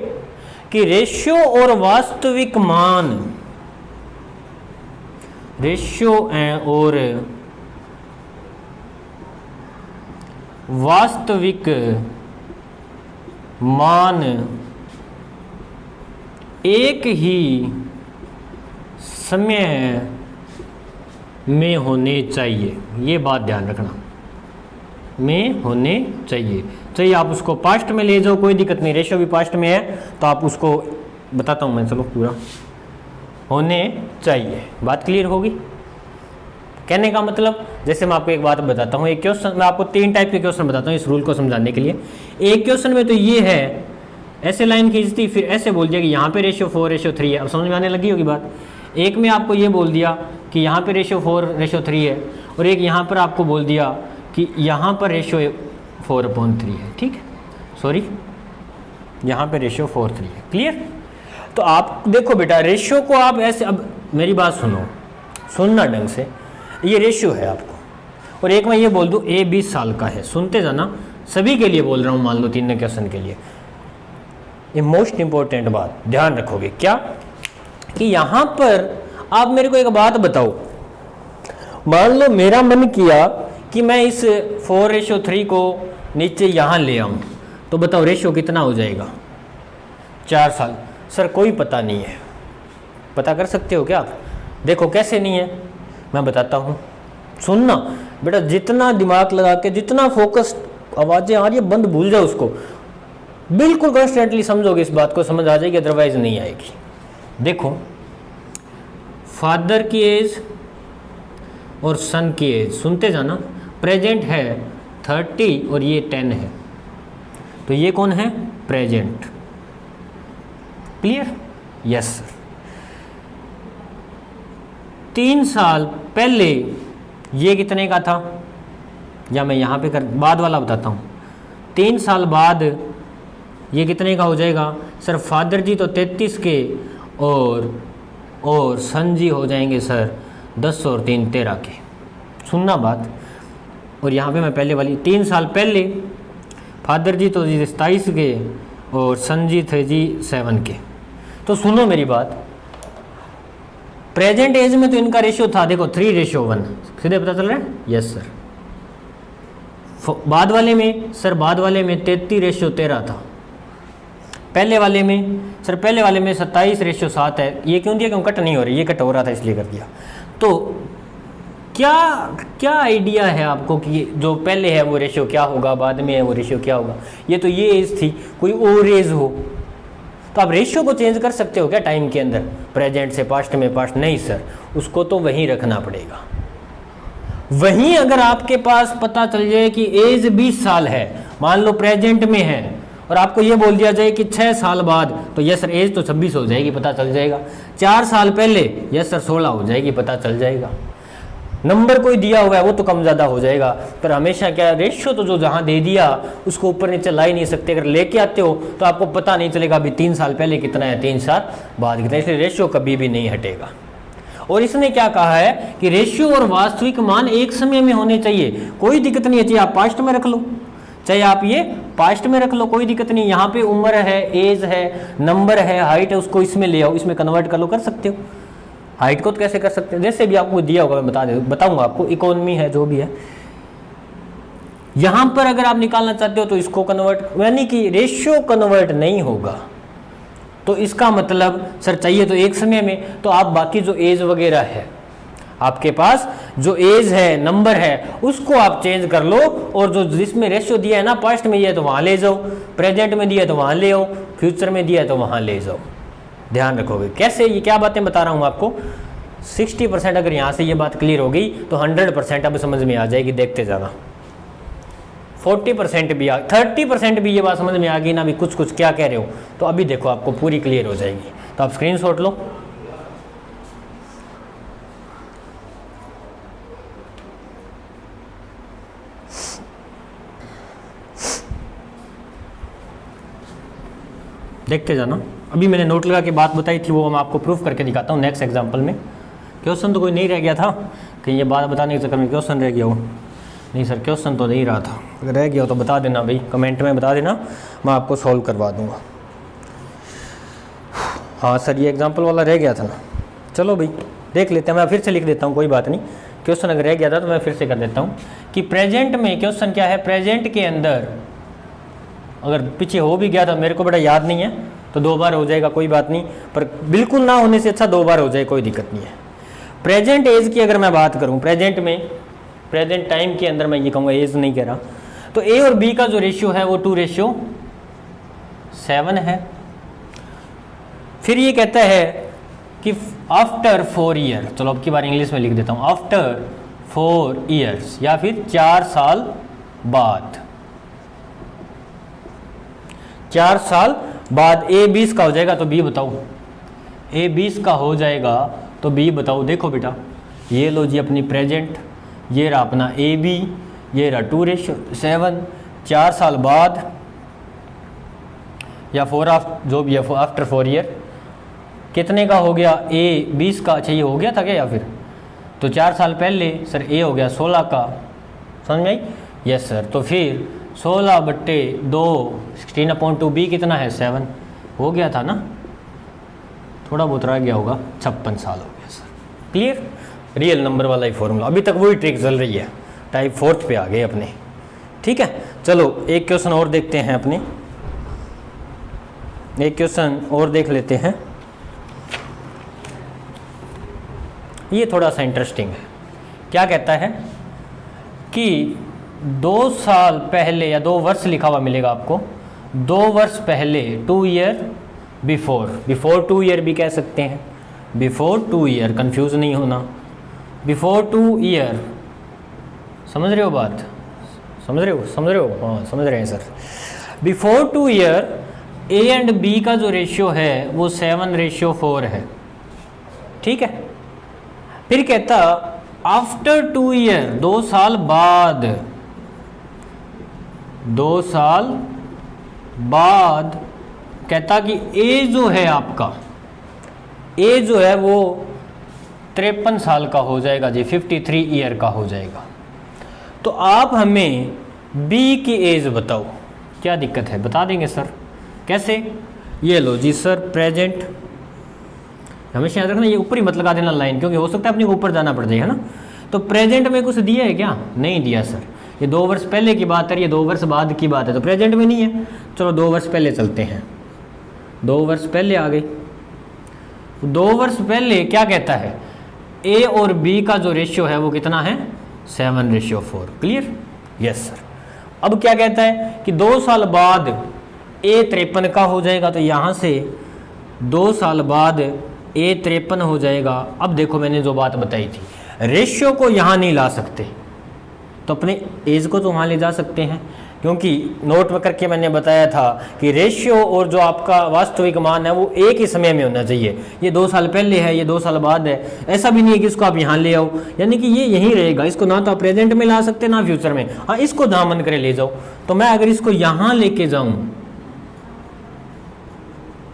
कि रेशियो और वास्तविक मान, रेशियो और वास्तविक मान एक ही समय में होने चाहिए, ये बात ध्यान रखना, में होने चाहिए आप उसको पास्ट में ले जाओ, कोई दिक्कत नहीं, रेशियो भी पास्ट में है तो आप उसको बताता हूँ मैं, चलो पूरा होने चाहिए। बात क्लियर होगी? कहने का मतलब, जैसे मैं आपको एक बात बताता हूँ, एक क्वेश्चन मैं आपको 3 टाइप के क्वेश्चन बताता हूँ इस रूल को समझाने के लिए। एक क्वेश्चन में तो ये है, ऐसे लाइन खींचती फिर ऐसे बोल दिया कि यहाँ पे रेशियो 4:3 है, अब समझ में आने लगी होगी बात। एक में आपको ये बोल दिया कि यहाँ पे रेशियो 4:3 है, और एक यहाँ पर आपको बोल दिया कि यहाँ पर रेशियो 4/3 है, ठीक है, सॉरी यहाँ पे रेशियो 4:3 है। क्लियर? तो आप देखो बेटा, रेशियो को आप ऐसे, अब मेरी बात सुनो, सुनना ढंग से, ये रेशियो है आपको, और एक मैं ये बोल दूँ ए 20 साल का है, सुनते जाना, सभी के लिए बोल रहा हूँ, मान लो 3 क्वेश्चन के लिए। ये मोस्ट इंपॉर्टेंट बात ध्यान रखोगे क्या, कि यहाँ पर आप मेरे को एक बात बताओ, मान लो मेरा मन किया कि मैं इस 4:3 को नीचे यहाँ ले आऊँ, तो बताओ रेशियो कितना हो जाएगा? 4 साल। सर कोई पता नहीं है, पता कर सकते हो क्या आप? देखो कैसे नहीं है, मैं बताता हूँ, सुनना बेटा, जितना दिमाग लगा के, जितना फोकस, आवाज़ें आ रही है बंद, भूल जाओ उसको, बिल्कुल कॉन्स्टेंटली समझोगे इस बात को, समझ आ जाएगी, अदरवाइज नहीं आएगी। देखो, फादर की एज और सन की एज, सुनते जाना, प्रेजेंट है 30 और ये 10 है, तो ये कौन है? प्रेजेंट। क्लियर? Yes sir. 3 साल पहले ये कितने का था, या मैं यहाँ पे कर बाद वाला बताता हूँ, 3 साल बाद ये कितने का हो जाएगा? सर फादर जी तो 33 के, और सन जी हो जाएंगे सर 10 और 3 13 के। सुनना बात, और यहाँ पे मैं पहले वाली 3 साल पहले फादर जी तो जी 27 के, और सन जी थे जी 7 के। तो सुनो मेरी बात, प्रेजेंट एज में तो इनका रेशियो था, देखो 3:1, सीधे पता चल रहा है? Yes sir. बाद वाले में, सर बाद वाले में 33:13 था। पहले वाले में, सर पहले वाले में 27:7 है। ये क्यों दिया? क्यों कट नहीं हो रही, ये कट हो रहा था इसलिए कर दिया। तो क्या आइडिया है आपको कि जो पहले है वो रेशियो क्या होगा, बाद में है वो रेशियो क्या होगा? ये तो ये एज थी, कोई और एज हो तो आप रेशियो को चेंज कर सकते हो क्या टाइम के अंदर, प्रेजेंट से पास्ट में? पास्ट नहीं सर, उसको तो वहीं रखना पड़ेगा। वहीं अगर आपके पास पता चल जाए कि एज 20 साल है, मान लो प्रेजेंट में है, और आपको ये बोल दिया जाए कि 6 साल बाद, तो यस सर एज तो 26 हो जाएगी, पता चल जाएगा। 4 साल पहले, यस सर 16 हो जाएगी, पता चल जाएगा। नंबर कोई दिया हुआ है वो तो कम ज़्यादा हो जाएगा, पर हमेशा क्या, रेशियो तो जो जहाँ दे दिया उसको ऊपर नीचे ला ही नहीं सकते। अगर लेके आते हो तो आपको पता नहीं चलेगा अभी 3 साल पहले कितना है, 3 साल बाद कितना है, इसलिए रेशियो कभी भी नहीं हटेगा। और इसने क्या कहा है कि रेशियो और वास्तविक मान एक समय में होने चाहिए, कोई दिक्कत नहीं है, चाहे आप पास्ट में रख लो, चाहे आप ये पास्ट में रख लो, कोई दिक्कत नहीं। यहाँ पे उम्र है, एज है, नंबर है, हाइट है, उसको इसमें ले आओ, इसमें कन्वर्ट कर लो, कर सकते हो। हाइट को तो कैसे कर सकते हैं, जैसे भी आपको दिया होगा मैं बताऊंगा आपको, इकोनॉमी है जो भी है, यहां पर अगर आप निकालना चाहते हो तो इसको कन्वर्ट, यानी कि रेशियो कन्वर्ट नहीं होगा। तो इसका मतलब सर चाहिए तो एक समय में, तो आप बाकी जो एज वगैरह है आपके पास, जो एज है, नंबर है, उसको आप चेंज कर लो, और जो जिसमें रेशियो दिया है ना, पास्ट में दिया है तो वहां ले जाओ, प्रेजेंट में दिया है तो वहां ले आओ, फ्यूचर में दिया है तो वहां ले जाओ। ध्यान रखोगे कैसे, ये क्या बातें बता रहा हूं आपको। 60% अगर यहां से ये बात क्लियर हो गई तो 100% अब समझ में आ जाएगी, देखते जाना। 40% भी 30% भी ये बात समझ में आ गई ना, अभी कुछ कुछ क्या कह रहे हो, तो अभी देखो आपको पूरी क्लियर हो जाएगी। तो आप स्क्रीनशॉट लो, देखते जाना। अभी मैंने नोट लगा के बात बताई थी, वो मैं आपको प्रूफ करके दिखाता हूँ नेक्स्ट एग्जांपल में। क्वेश्चन तो कोई नहीं रह गया था, कहीं ये बात बताने के चक्कर में क्वेश्चन रह गया हो। नहीं सर क्वेश्चन तो नहीं रहा था, अगर रह गया हो तो बता देना भाई, कमेंट में बता देना, मैं आपको सॉल्व करवा दूंगा। हाँ सर ये एग्जाम्पल वाला रह गया था ना, चलो भाई देख लेते हैं, मैं फिर से लिख देता हूँ, कोई बात नहीं। क्वेश्चन अगर रह गया था तो मैं फिर से कर देता हूँ कि प्रेजेंट में, क्वेश्चन क्या है, प्रेजेंट के अंदर अगर पीछे हो भी गया था, मेरे को बड़ा याद नहीं है, तो 2 बार हो जाएगा, कोई बात नहीं, पर बिल्कुल ना होने से अच्छा 2 बार हो जाए, कोई दिक्कत नहीं है। प्रेजेंट एज की अगर मैं बात करूं, प्रेजेंट में, प्रेजेंट टाइम के अंदर मैं ये कहूँगा, एज नहीं कह रहा, तो ए और बी का जो रेशियो है वो 2:7 है। फिर ये कहता है कि आफ्टर 4 ईयर, चलो अब की बार इंग्लिश में लिख देता हूँ, आफ्टर 4 ईयर्स, या फिर 4 साल बाद, 4 साल बाद ए 20 का हो जाएगा तो बी बताओ, ए 20 का हो जाएगा तो बी बताओ। देखो बेटा, ये लो जी अपनी प्रेजेंट, ये रहा अपना ए बी, ये रहा 2:7, 4 साल बाद या 4 जो भी है आफ्टर 4 ईयर, कितने का हो गया, ए 20 का, अच्छा ये हो गया था क्या, या फिर तो 4 साल पहले सर ए हो गया 16 का, समझ में आई? यस सर, तो फिर 16/2 16/2 बी कितना है 7 हो गया था ना, थोड़ा बहुत रह गया होगा, 56 साल हो गया सर। क्लियर? रियल नंबर वाला ही फॉर्मूला, अभी तक वही ट्रिक चल रही है, टाइप 4 पे आ गए अपने। ठीक है, चलो एक क्वेश्चन और देखते हैं अपने, एक क्वेश्चन और देख लेते हैं, ये थोड़ा सा इंटरेस्टिंग है। क्या कहता है कि 2 साल पहले, या 2 वर्ष लिखा हुआ मिलेगा आपको, 2 वर्ष पहले, 2 ईयर बिफोर, बिफोर 2 ईयर भी कह सकते हैं, बिफोर 2 ईयर, कंफ्यूज नहीं होना, बिफोर 2 ईयर, समझ रहे हो बात, समझ रहे हो, समझ रहे हो, हाँ समझ रहे हैं sir. Before 2 year A and B का जो रेशियो है वो 7:4 है। ठीक है, फिर कहता आफ्टर 2 ईयर, 2 साल बाद, 2 साल बाद कहता कि ए जो है आपका, ए जो है वो 53 साल का हो जाएगा जी, 53 ईयर का हो जाएगा। तो आप हमें बी की एज बताओ, क्या दिक्कत है, बता देंगे सर। कैसे? ये लो जी सर, प्रेजेंट, हमेशा याद रखना ये ऊपर ही मत लगा देना लाइन, क्योंकि हो सकता है अपने ऊपर जाना पड़ जाए, है ना। तो प्रेजेंट में कुछ दिया है क्या? नहीं दिया सर, ये 2 वर्ष पहले की बात है, ये 2 वर्ष बाद की बात है, तो प्रेजेंट में नहीं है। चलो 2 वर्ष पहले चलते हैं, 2 वर्ष पहले आ गए। 2 वर्ष पहले क्या कहता है, ए और बी का जो रेशियो है वो कितना है 7:4। क्लियर? Yes sir. अब क्या कहता है कि 2 साल बाद ए 53 का हो जाएगा, तो यहाँ से 2 साल बाद ए 53 हो जाएगा। अब देखो मैंने जो बात बताई थी, रेशियो को यहाँ नहीं ला सकते, तो अपने एज को तो वहाँ ले जा सकते हैं, क्योंकि नोट में करके मैंने बताया था कि रेशियो और जो आपका वास्तविक मान है वो एक ही समय में होना चाहिए। ये 2 साल पहले है, ये 2 साल बाद है, ऐसा भी नहीं है कि इसको आप यहाँ ले आओ, यानी कि ये यहीं रहेगा। इसको ना तो आप प्रेजेंट में ला सकते ना फ्यूचर में, हाँ इसको जहाँ मन करे ले जाओ। तो मैं अगर इसको यहाँ लेके जाऊँ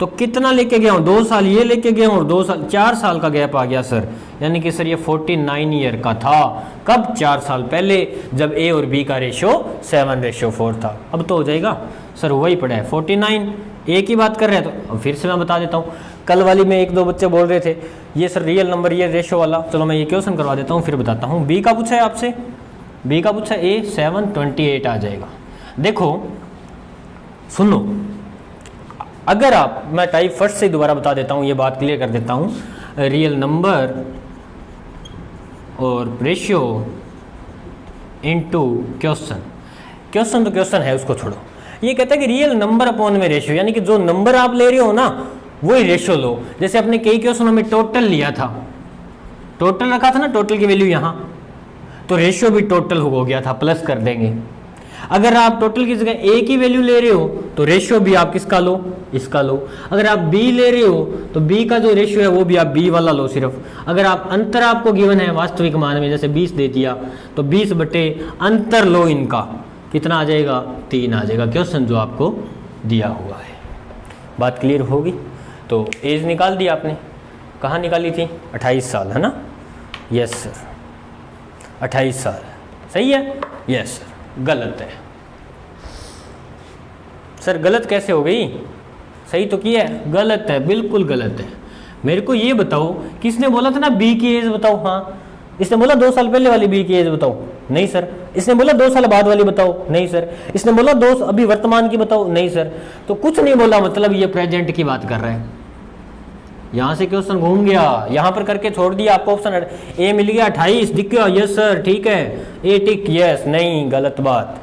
तो कितना लेके गया हूँ, 2 साल ये लेके गया हूँ और 2 साल, 4 साल का गैप आ गया सर, यानी कि सर ये 49 ईयर का था। कब? 4 साल पहले, जब ए और बी का रेशियो 7:4 था। अब तो हो जाएगा सर, वही पड़ा है 49, ए की बात कर रहे हैं। तो फिर से मैं बता देता हूँ, कल वाली में 1-2 बच्चे बोल रहे थे ये सर रियल नंबर, ये रेशियो वाला, चलो मैं ये क्वेश्चन करवा देता हूँ फिर बताता हूँ। बी का पूछा है आपसे, बी का पूछा ए 7:28 आ जाएगा। देखो सुनो, अगर आप, मैं टाइप फर्स्ट से दोबारा बता देता हूँ, ये बात क्लियर कर देता हूँ, रियल नंबर और रेशियो इनटू क्वेश्चन, क्वेश्चन तो क्वेश्चन है उसको छोड़ो। ये कहता है कि रियल नंबर अपॉन में रेशियो, यानी कि जो नंबर आप ले रहे हो ना वही रेशियो लो। जैसे अपने कई क्वेश्चनों में टोटल लिया था, टोटल रखा था ना, टोटल की वैल्यू यहाँ, तो रेशियो भी टोटल हो गया था, प्लस कर देंगे। अगर आप टोटल की जगह ए की वैल्यू ले रहे हो तो रेशियो भी आप किसका लो, इसका लो। अगर आप बी ले रहे हो तो बी का जो रेशियो है वो भी आप बी वाला लो सिर्फ। अगर आप अंतर आपको गिवन है वास्तविक मान में, जैसे 20 दे दिया तो 20 बटे अंतर लो इनका, कितना आ जाएगा 3 आ जाएगा, क्वेश्चन जो आपको दिया हुआ है। बात क्लियर होगी? तो एज निकाल दी आपने, कहाँ निकाली थी? 28 साल, है ना? यस सर, 28 साल सही है? Yes sir. गलत है सर, गलत कैसे हो गई? सही तो किया है, गलत है, बिल्कुल गलत है। मेरे को ये बताओ, किसने बोला था ना बी की एज बताओ? हाँ इसने बोला 2 साल पहले वाली बी की एज बताओ, नहीं सर। इसने बोला 2 साल बाद वाली बताओ, नहीं सर। इसने बोला अभी वर्तमान की बताओ, नहीं सर। तो कुछ नहीं बोला, मतलब ये प्रेजेंट की बात कर रहा है। यहां से क्वेश्चन घूम गया, यहां पर करके छोड़ दिया, आपको ऑप्शन ए मिल गया 28 दिख गया, यस सर ठीक है, ए टिक, यस नहीं गलत बात।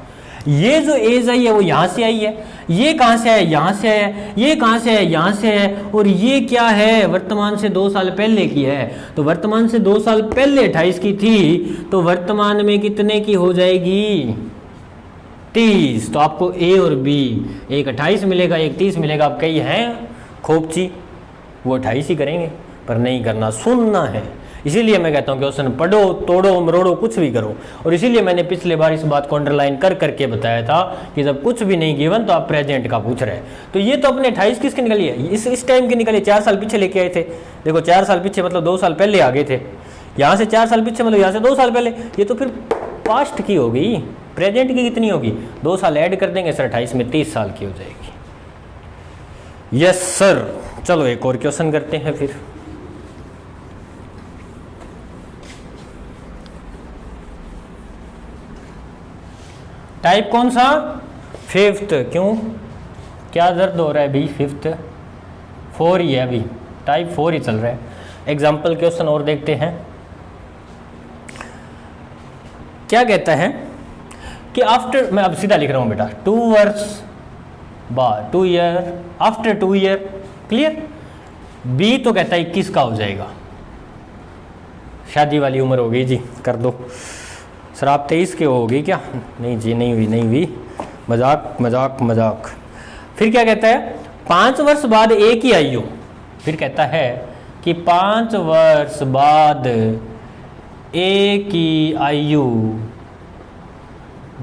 ये जो एज आई है वो यहां से आई है, ये कहां से आया, यहां से आया, ये कहां से आया, यहां से है, और ये क्या है, वर्तमान से 2 साल पहले की है। तो वर्तमान से 2 साल पहले 28 की थी, तो वर्तमान में कितने की हो जाएगी, 30। तो आपको ए और बी, एक 28 मिलेगा, एक 30 मिलेगा। आप कई हैं खोपची, वो 28 ही करेंगे, पर नहीं करना, सुनना है। इसीलिए मैं कहता हूँ क्वेश्चन पढ़ो, तोड़ो मरोड़ो, कुछ भी करो। और इसीलिए मैंने पिछले बार इस बात को अंडरलाइन कर करके बताया था कि जब कुछ भी नहीं गिवन तो आप प्रेजेंट का पूछ रहे हैं। तो ये तो अपने 28 किसकी निकली है, इस टाइम की निकली, 4 साल पीछे लेके आए थे। देखो 4 साल पीछे मतलब 2 साल पहले आ गए थे, यहाँ से 4 साल पीछे मतलब यहाँ से 2 साल पहले। ये तो फिर पास्ट की होगी, प्रेजेंट की कितनी होगी, 2 साल ऐड कर देंगे सर, 28 में 30 साल की हो जाएगी। Yes sir. चलो एक और क्वेश्चन करते हैं फिर। टाइप कौन सा, 5th। क्यों, क्या दर्द हो रहा है भाई, 5th 4 ही है अभी, टाइप 4 ही चल रहा है। एग्जाम्पल क्वेश्चन और देखते हैं। क्या कहता है कि आफ्टर, मैं अब सीधा लिख रहा हूं बेटा, 2 वर्ष बाद, 2 year, after 2 year, clear. B तो कहता है 21 का हो जाएगा, शादी वाली उम्र होगी जी, कर दो सर। आप 23 के होगी क्या, नहीं जी नहीं हुई, नहीं हुई, मजाक मजाक मजाक। फिर क्या कहता है, 5 वर्ष बाद ए की आयु, फिर कहता है कि 5 वर्ष बाद ए की आयु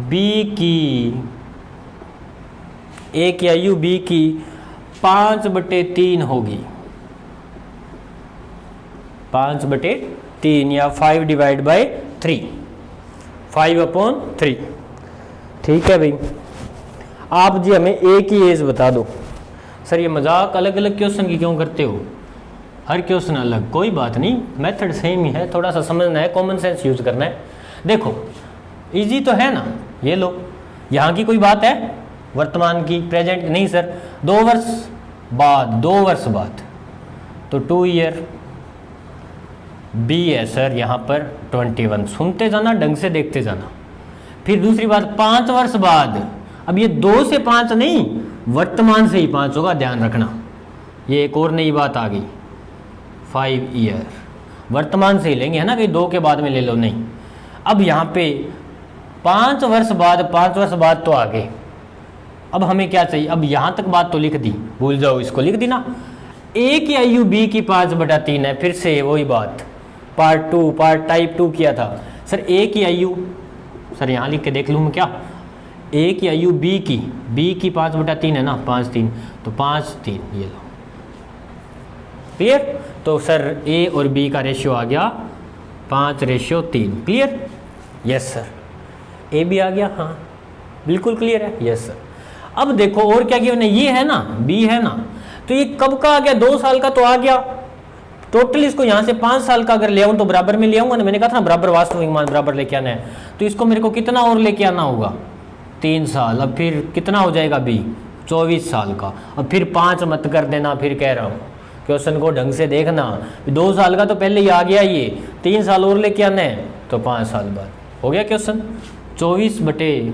बी की, ए की आयु बी की 5/3 होगी, 5/3 या 5/3, 5/3। ठीक है भाई। आप जी हमें ए की एज बता दो। सर ये मजाक अलग अलग क्वेश्चन की क्यों करते हो, हर क्वेश्चन अलग, कोई बात नहीं, मेथड सेम ही है, थोड़ा सा समझना है, कॉमन सेंस यूज करना है। देखो इजी तो है ना, ये लो, यहाँ की कोई बात है वर्तमान की, प्रेजेंट नहीं सर। 2 वर्ष बाद, 2 वर्ष बाद, तो 2 ईयर। बी है सर यहाँ पर 21, सुनते जाना, ढंग से देखते जाना। फिर दूसरी बात, 5 वर्ष बाद, अब ये 2 से 5 नहीं, वर्तमान से ही 5 होगा, ध्यान रखना। ये एक और नई बात आ गई, 5 ईयर, वर्तमान से ही लेंगे है ना, कहीं 2 के बाद में ले लो, नहीं। अब यहाँ पे 5 वर्ष बाद, 5 वर्ष बाद तो आगे, अब हमें क्या चाहिए, अब यहाँ तक बात तो लिख दी, भूल जाओ इसको, लिख दी ना। ए की आयु बी की 5/3 है, फिर से वही बात, पार्ट 2, पार्ट टाइप 2 किया था सर। ए की आयु, सर यहाँ लिख के देख लूँ मैं क्या, ए की आयु बी की 5/3 है ना, 5/3, तो 5/3 ये लो, क्लियर। तो सर ए और बी का रेशियो आ गया 5/3, क्लियर। Yes sir. ए भी आ गया, हाँ बिल्कुल क्लियर है, यस सर। अब देखो और क्या किया, ये है ना, बी है ना, तो ये कब का आ गया, 2 साल का तो आ गया। टोटल इसको यहाँ से 5 साल का अगर ले आऊँ तो बराबर में ले आऊँगा ना, मैंने कहा था ना बराबर वास्तविक मान बराबर लेके आना है, तो इसको मेरे को कितना और लेके आना होगा, 3 साल। अब फिर कितना हो जाएगा बी, 24 साल का। अब फिर 5 मत कर देना, फिर कह रहा हूँ क्वेश्चन को ढंग से देखना, 2 साल का तो पहले ही आ गया, ये 3 साल और लेके आना है, तो 5 साल बाद हो गया क्वेश्चन। 24/3,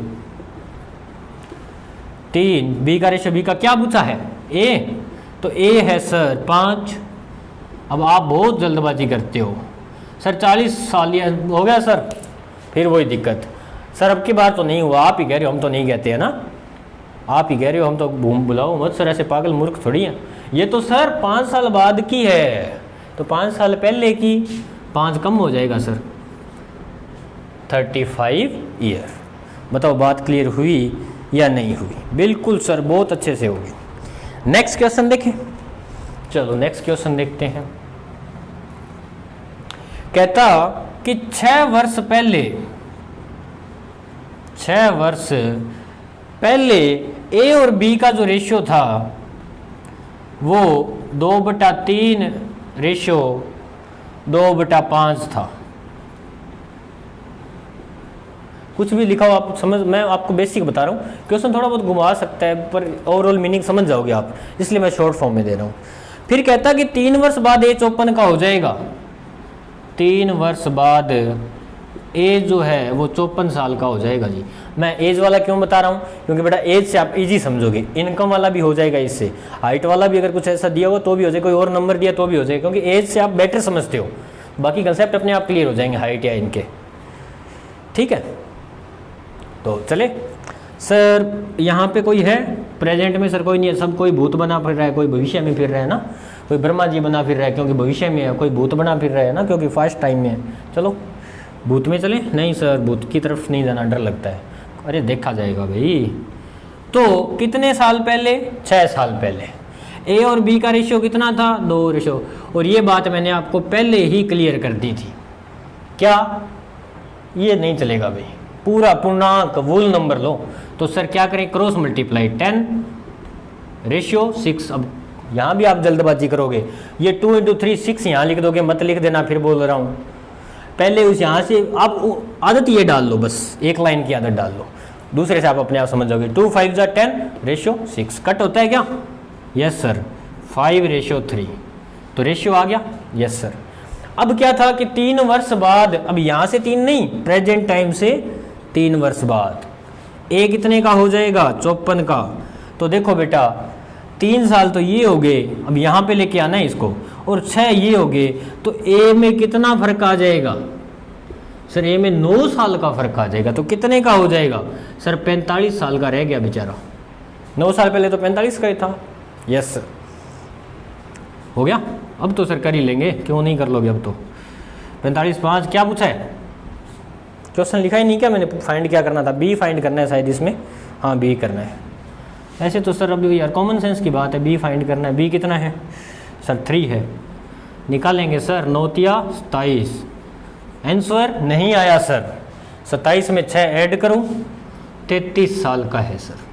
बी का रेशियो, बी का क्या पूछा है, ए, तो ए है सर 5। अब आप बहुत जल्दबाजी करते हो सर, 40 साल या हो गया सर, फिर वही दिक्कत सर। अब की बार तो नहीं हुआ, आप ही कह रहे हो, हम तो नहीं कहते हैं ना, आप ही कह रहे हो, हम तो घूम बुलाओ मत सर, ऐसे पागल मूर्ख थोड़ी हैं। ये तो सर 5 साल बाद की है, तो 5 साल पहले की, 5 कम हो जाएगा सर, 35 ईयर। बताओ बात क्लियर हुई या नहीं हुई? बिल्कुल सर, बहुत अच्छे से होगी। नेक्स्ट क्वेश्चन देखें, चलो नेक्स्ट क्वेश्चन देखते हैं। कहता कि 6 वर्ष पहले ए और बी का जो रेशियो था वो 2/3 रेशियो 2/5 था। कुछ भी लिखा हो आप समझ, मैं आपको बेसिक बता रहा हूँ, क्वेश्चन थोड़ा बहुत घुमा सकता है पर ओवरऑल मीनिंग समझ जाओगे आप, इसलिए मैं शॉर्ट फॉर्म में दे रहा हूँ। फिर कहता कि 3 वर्ष बाद ए 54 का हो जाएगा, 3 वर्ष बाद एज जो है वो 54 साल का हो जाएगा जी। मैं एज वाला क्यों बता रहा हूँ, क्योंकि बेटा एज से आप इजी समझोगे, इनकम वाला भी हो जाएगा इससे, हाइट वाला भी अगर कुछ ऐसा दिया हो तो भी हो जाएगा, कोई और नंबर दिया तो भी हो जाएगा, क्योंकि एज से आप बेटर समझते हो, बाकी कंसेप्ट अपने आप क्लियर हो जाएंगे हाइट या इनके। ठीक है, तो चले सर, यहाँ पे कोई है प्रेजेंट में? सर कोई नहीं है, सब कोई भूत बना फिर रहा है, कोई भविष्य में फिर रहा है ना, कोई ब्रह्मा जी बना फिर रहा है क्योंकि भविष्य में है, कोई भूत बना फिर रहा है ना क्योंकि फास्ट टाइम में है। चलो भूत में चले? नहीं सर, भूत की तरफ नहीं जाना, डर लगता है। अरे देखा जाएगा भाई। तो कितने साल पहले? 6 साल पहले। ए और बी का रेशियो कितना था? 2 रेशियो। और ये बात मैंने आपको पहले ही क्लियर कर दी थी। क्या ये नहीं चलेगा भाई, पूरा पूर्णांक वूल नंबर लो। तो सर क्या करें? Cross multiply 10 ratio 6। अब यहाँ भी आप जल्दबाजी करोगे, ये 2 × 3 6 यहाँ लिख दोगे, मत लिख देना, फिर बोल रहा हूँ। पहले उस यहाँ से आप आदत ये डाल लो, बस एक लाइन की आदत डाल लो, दूसरे से आप अपने आप समझ जाओगे। 2 × 5 = 10 रेशियो 6। कट होता है क्या? Yes sir. 5 रेशियो 3, तो रेशियो आ गया। Yes sir. अब क्या था कि 3 वर्ष बाद, अब यहाँ से 3 नहीं, प्रेजेंट टाइम से 3 वर्ष बाद ए कितने का हो जाएगा? 54 का। तो देखो बेटा 3 साल तो ये हो गए, अब यहाँ पे लेके आना है इसको, और 6 ये हो गए, तो ए में कितना फर्क आ जाएगा? सर ए में 9 साल का फर्क आ जाएगा। तो कितने का हो जाएगा? सर 45 साल का रह गया बेचारा। 9 साल पहले तो 45 का ही था। यस सर, हो गया। अब तो सर कर ही लेंगे, क्यों नहीं कर लोगे? अब तो 45 5 क्या पूछा है? क्वेश्चन लिखा ही नहीं क्या मैंने? फाइंड क्या करना था? बी फाइंड करना है शायद इसमें। हाँ बी करना है। ऐसे तो सर अभी यार कॉमन सेंस की बात है, बी फाइंड करना है। बी कितना है? सर 3 है, निकालेंगे सर। 9 × 3 = 27। आंसर नहीं आया सर। 27 में 6 ऐड करूं, 33 साल का है सर।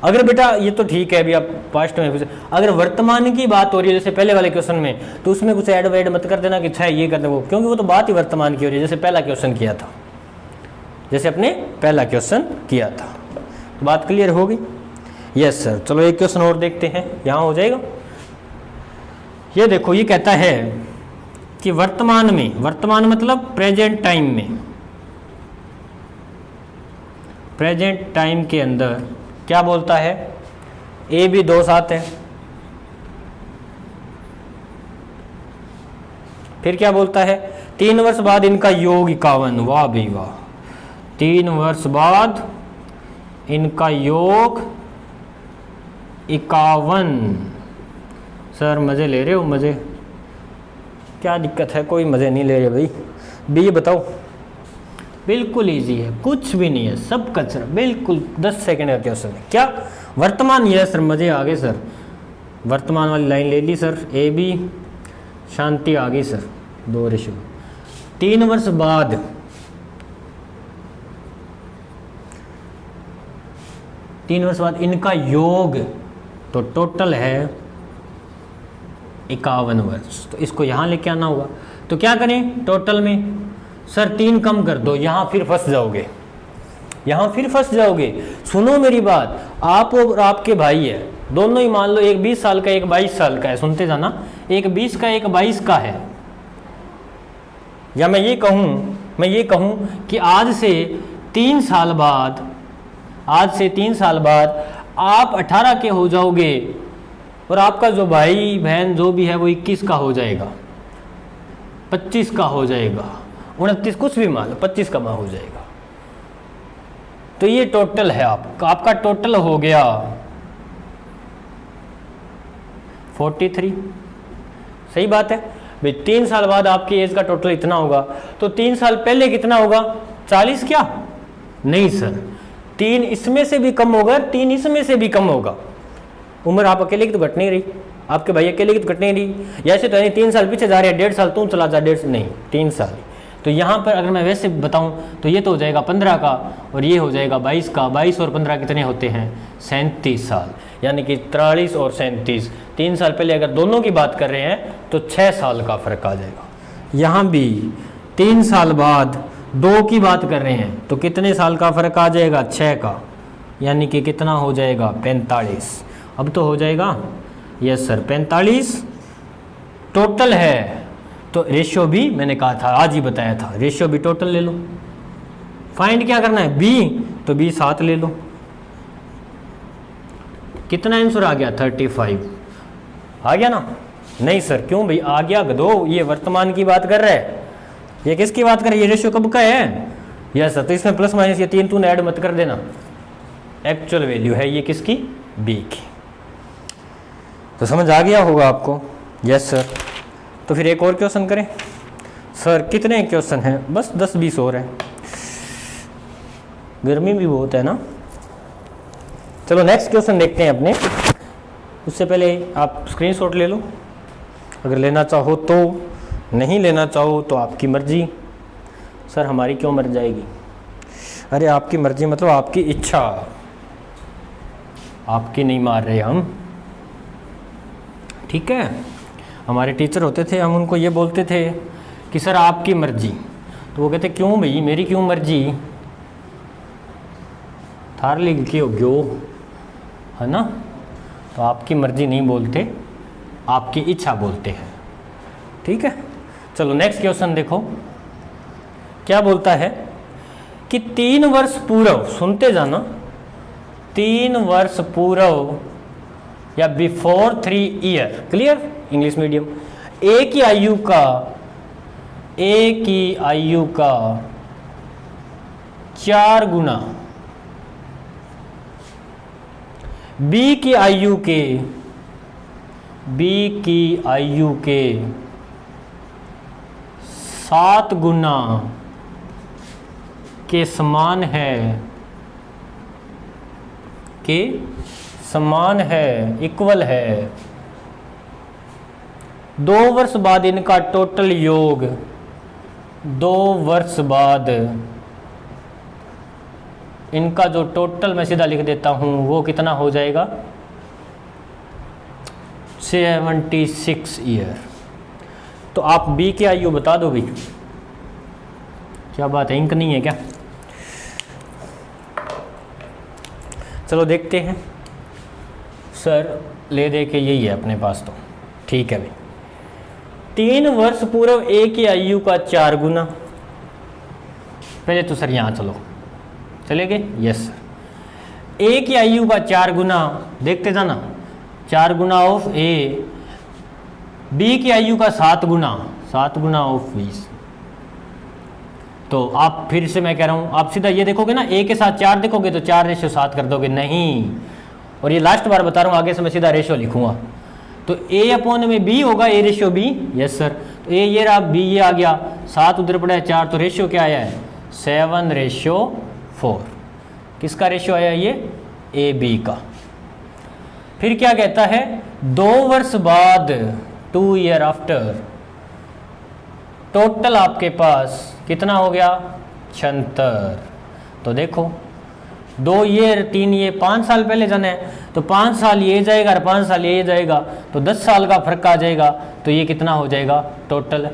अगर बेटा ये तो ठीक है, अभी आप पास्ट में पूछे, अगर वर्तमान की बात हो रही है जैसे पहले वाले क्वेश्चन में, तो उसमें कुछ ऐड वैड मत कर देना कि 6 ये कर दे वो, क्योंकि वो तो बात ही वर्तमान की हो रही है, जैसे पहला क्वेश्चन किया था, जैसे अपने पहला क्वेश्चन किया था। बात क्लियर हो गई? Yes sir. चलो एक क्वेश्चन और देखते हैं, यहाँ हो जाएगा। ये देखो, ये कहता है कि वर्तमान में, वर्तमान मतलब प्रेजेंट टाइम में, प्रेजेंट टाइम के अंदर क्या बोलता है? ए भी 2 7 है। फिर क्या बोलता है? 3 वर्ष बाद इनका योग 51। वाह भी वाह। 3 वर्ष बाद इनका योग 51। सर मज़े ले रहे हो? मज़े क्या दिक्कत है? कोई मज़े नहीं ले रहे भाई। बी बताओ। बिल्कुल इजी है, कुछ भी नहीं है, सब कचरा, बिल्कुल 10 सेकंड का क्वेश्चन है। क्या वर्तमान? ये सर मज़े आ गए सर, वर्तमान वाली लाइन ले ली सर। ए बी शांति आ गई सर। 2 रेशियो। 3 वर्ष बाद, 3 वर्ष बाद इनका योग, तो टोटल है 51 वर्ष। तो इसको यहाँ लेके आना होगा। तो क्या करें टोटल में? सर 3 कम कर दो, यहाँ फिर फंस जाओगे, यहाँ फिर फंस जाओगे। सुनो मेरी बात, आप और आपके भाई है, दोनों ही मान लो, एक 20 साल का एक 22 साल का है, सुनते जाना, एक 20 का एक 22 का है। या मैं ये कहूँ कि आज से 3 साल बाद, आज से 3 साल बाद आप 18 के हो जाओगे, और आपका जो भाई बहन जो भी है वो 21 का हो जाएगा, 25 का हो जाएगा, 29, कुछ भी मान लो, 25 का हो जाएगा। तो ये टोटल है आपका टोटल हो गया 43। सही बात है भाई। 3 साल बाद आपकी एज का टोटल इतना होगा, तो 3 साल पहले कितना होगा? 40 क्या? नहीं सर, 3 इसमें से भी कम होगा, 3 इसमें से भी कम होगा। उम्र आप अकेले की तो घट नहीं रही, आपके भाई अकेले की तो घट नहीं रही। या ऐसे तो नहीं 3 साल पीछे जा रहे हैं, 1.5 साल तू चला जा, 1.5 नहीं 3 साल। तो यहाँ पर अगर मैं वैसे बताऊँ तो ये तो हो जाएगा 15 का, और ये हो जाएगा 22 का। 22 और 15 कितने होते हैं? 37 साल। यानी कि 43 और 37, 3 साल पहले अगर दोनों की बात कर रहे हैं तो 6 साल का फर्क आ जाएगा। यहाँ भी 3 साल बाद 2 की बात कर रहे हैं तो कितने साल का फ़र्क आ जाएगा, 6 का, यानी कि कितना हो जाएगा 45। अब तो हो जाएगा, यस सर 45 टोटल है। तो रेशियो भी मैंने कहा था, आज ही बताया था, रेशियो भी टोटल ले लो। फाइंड क्या करना है, बी, तो बी 7 ले लो। कितना आंसर आ गया, 35 आ गया ना। नहीं सर क्यों भाई आ गया, गधो, ये वर्तमान की बात कर रहा है, ये किसकी बात कर रहा है, ये रेशियो कब का है, यस सर। तो इसमें प्लस माइनस ये 3 तूने ऐड मत कर देना, एक्चुअल वैल्यू है ये किसकी, बी की। तो समझ आ गया होगा आपको, यस सर। तो फिर एक और क्वेश्चन करें सर, कितने क्वेश्चन हैं, बस 10-20 और हैं, गर्मी भी बहुत है ना। चलो नेक्स्ट क्वेश्चन देखते हैं अपने। उससे पहले आप स्क्रीनशॉट ले लो, अगर लेना चाहो तो, नहीं लेना चाहो तो आपकी मर्जी। सर हमारी क्यों मर जाएगी, अरे आपकी मर्जी मतलब आपकी इच्छा, आपकी नहीं मार रहे हम, ठीक है। हमारे टीचर होते थे, हम उनको ये बोलते थे कि सर आपकी मर्जी, तो वो कहते क्यों भाई मेरी क्यों मर्जी, थार लिख के गयो है ना। तो आपकी मर्जी नहीं बोलते, आपकी इच्छा बोलते हैं, ठीक है। चलो नेक्स्ट क्वेश्चन देखो, क्या बोलता है कि 3 वर्ष पूर्व, सुनते जाना, 3 वर्ष पूर्व या before 3 year, clear, English medium, एक ही आयु का 4 गुना बी की आयु के 7 गुना के समान है, इक्वल है। 2 वर्ष बाद इनका टोटल योग, 2 वर्ष बाद इनका जो टोटल, मैं सीधा लिख देता हूं, वो कितना हो जाएगा, 76 ईयर। तो आप बी की आयु बता दो भाई, क्या बात है, इंक नहीं है क्या। चलो देखते हैं सर, ले दे के यही है अपने पास, तो ठीक है भाई। 3 वर्ष पूर्व एक ही आयु का 4 गुना, पहले तो सर यहाँ चलो, चलेंगे, यस सर। एक ही आयु का 4 गुना, देखते जाना, 4 गुना ऑफ ए, बी की आयु का 7 गुना ऑफ 20। तो आप फिर से मैं कह रहा हूँ, आप सीधा ये देखोगे ना, ए के साथ 4 देखोगे तो 4:7 कर दोगे, नहीं, और ये लास्ट बार बता रहा हूँ, आगे से मैं सीधा रेशियो लिखूंगा। तो ए अपॉन में बी होगा, A ratio B, yes sir. तो ए ये रहा, बी ये आ गया, 7 उधर पड़ा है 4, तो रेशियो क्या आया है, 7:4। किसका रेशियो आया ये, ए बी का। फिर क्या कहता है, 2 वर्ष बाद, 2 ईयर आफ्टर, टोटल आपके पास कितना हो गया, 76। तो देखो 2 ईयर 3 ये 5 साल पहले जाना है, तो 5 साल ये जाएगा और 5 साल ये जाएगा, तो 10 साल का फर्क आ जाएगा। तो ये कितना हो जाएगा टोटल,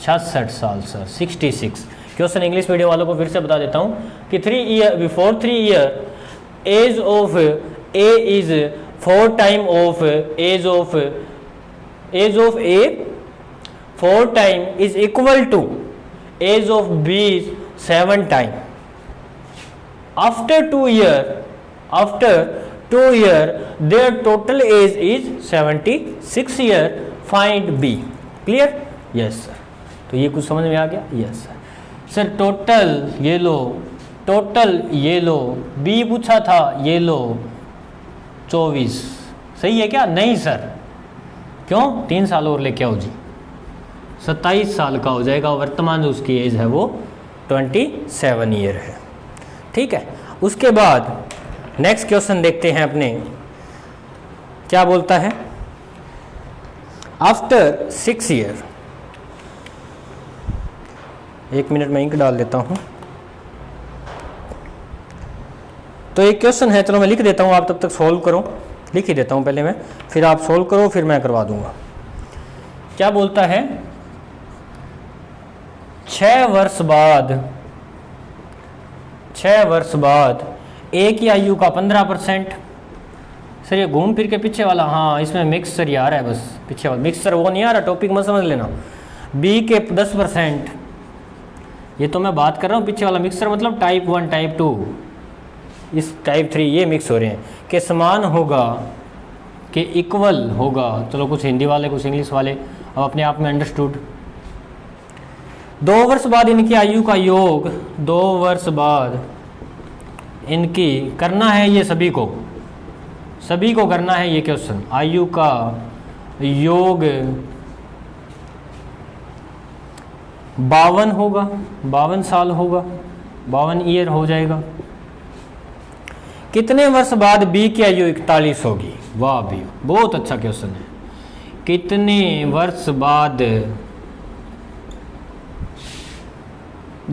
66 साल सर, 66। क्वेश्चन इंग्लिश मीडियम वालों को फिर से बता देता हूँ कि 3 year before 3 year age of A is 4 time of age of A 4 time is equal to age of B 7 time. After 2 year, their total age is 76 year. Find B. Clear? Yes sir. तो ये कुछ समझ में आ गया? Yes sir. Sir total ये लो, B पूछा था, ये लो 24, सही है क्या? नहीं सर, क्यों? 3 साल और लेके आओ जी, 27 साल का हो जाएगा। वर्तमान जो उसकी एज है वो 27 ईयर है, ठीक है। उसके बाद नेक्स्ट क्वेश्चन देखते हैं अपने, क्या बोलता है, आफ्टर 6 ईयर, 1 मिनट में इंक डाल देता हूं। तो एक क्वेश्चन है, चलो मैं लिख देता हूं, आप तब तक सोल्व करो, लिख ही देता हूं पहले मैं, फिर आप सोल्व करो, फिर मैं करवा दूंगा। क्या बोलता है, 6 वर्ष बाद 6 वर्ष बाद ए की आयु का 15%। सर ये घूम फिर के पीछे वाला, हाँ इसमें मिक्सचर ही आ रहा है, बस पीछे वाला मिक्सचर वो नहीं आ रहा, टॉपिक मत समझ लेना। बी के 10%, ये तो मैं बात कर रहा हूँ पीछे वाला मिक्सचर, मतलब टाइप 1 टाइप 2 इस टाइप 3 ये मिक्स हो रहे हैं, के समान होगा, के इक्वल होगा। चलो कुछ हिंदी वाले कुछ इंग्लिश वाले अब अपने आप में अंडरस्टूड। 2 वर्ष बाद इनकी आयु का योग, 2 वर्ष बाद इनकी करना है, ये सभी को करना है ये क्वेश्चन। आयु का योग 52 होगा, 52 साल होगा, 52 ईयर हो जाएगा। कितने वर्ष बाद बी की आयु 41 होगी? वाह भी बहुत अच्छा क्वेश्चन है। कितने वर्ष बाद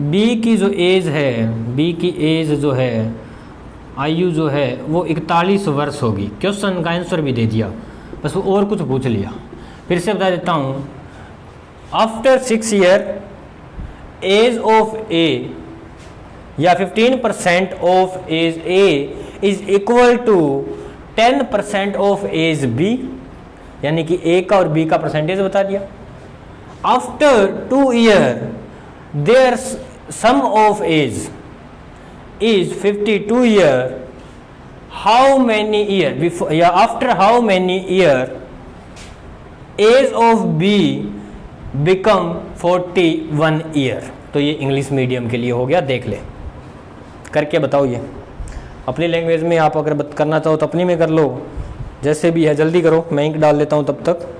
बी की जो एज है, बी की एज जो है, आयु जो है वो 41 वर्ष होगी। क्वेश्चन का आंसर भी दे दिया, बस और कुछ पूछ लिया। फिर से बता देता हूँ, after 6 year age of A या 15% of age A is equal to 10% of age B, यानी कि ए का और बी का परसेंटेज बता दिया। After 2 year their sum of age is 52 year, how many year before या after how many year age of B become 41 year। तो ये इंग्लिश मीडियम के लिए हो गया, देख ले करके बताओ। ये अपनी लैंग्वेज में आप अगर करना चाहो तो अपनी में कर लो, जैसे भी है जल्दी करो, मैं इंक डाल लेता हूँ तब तक।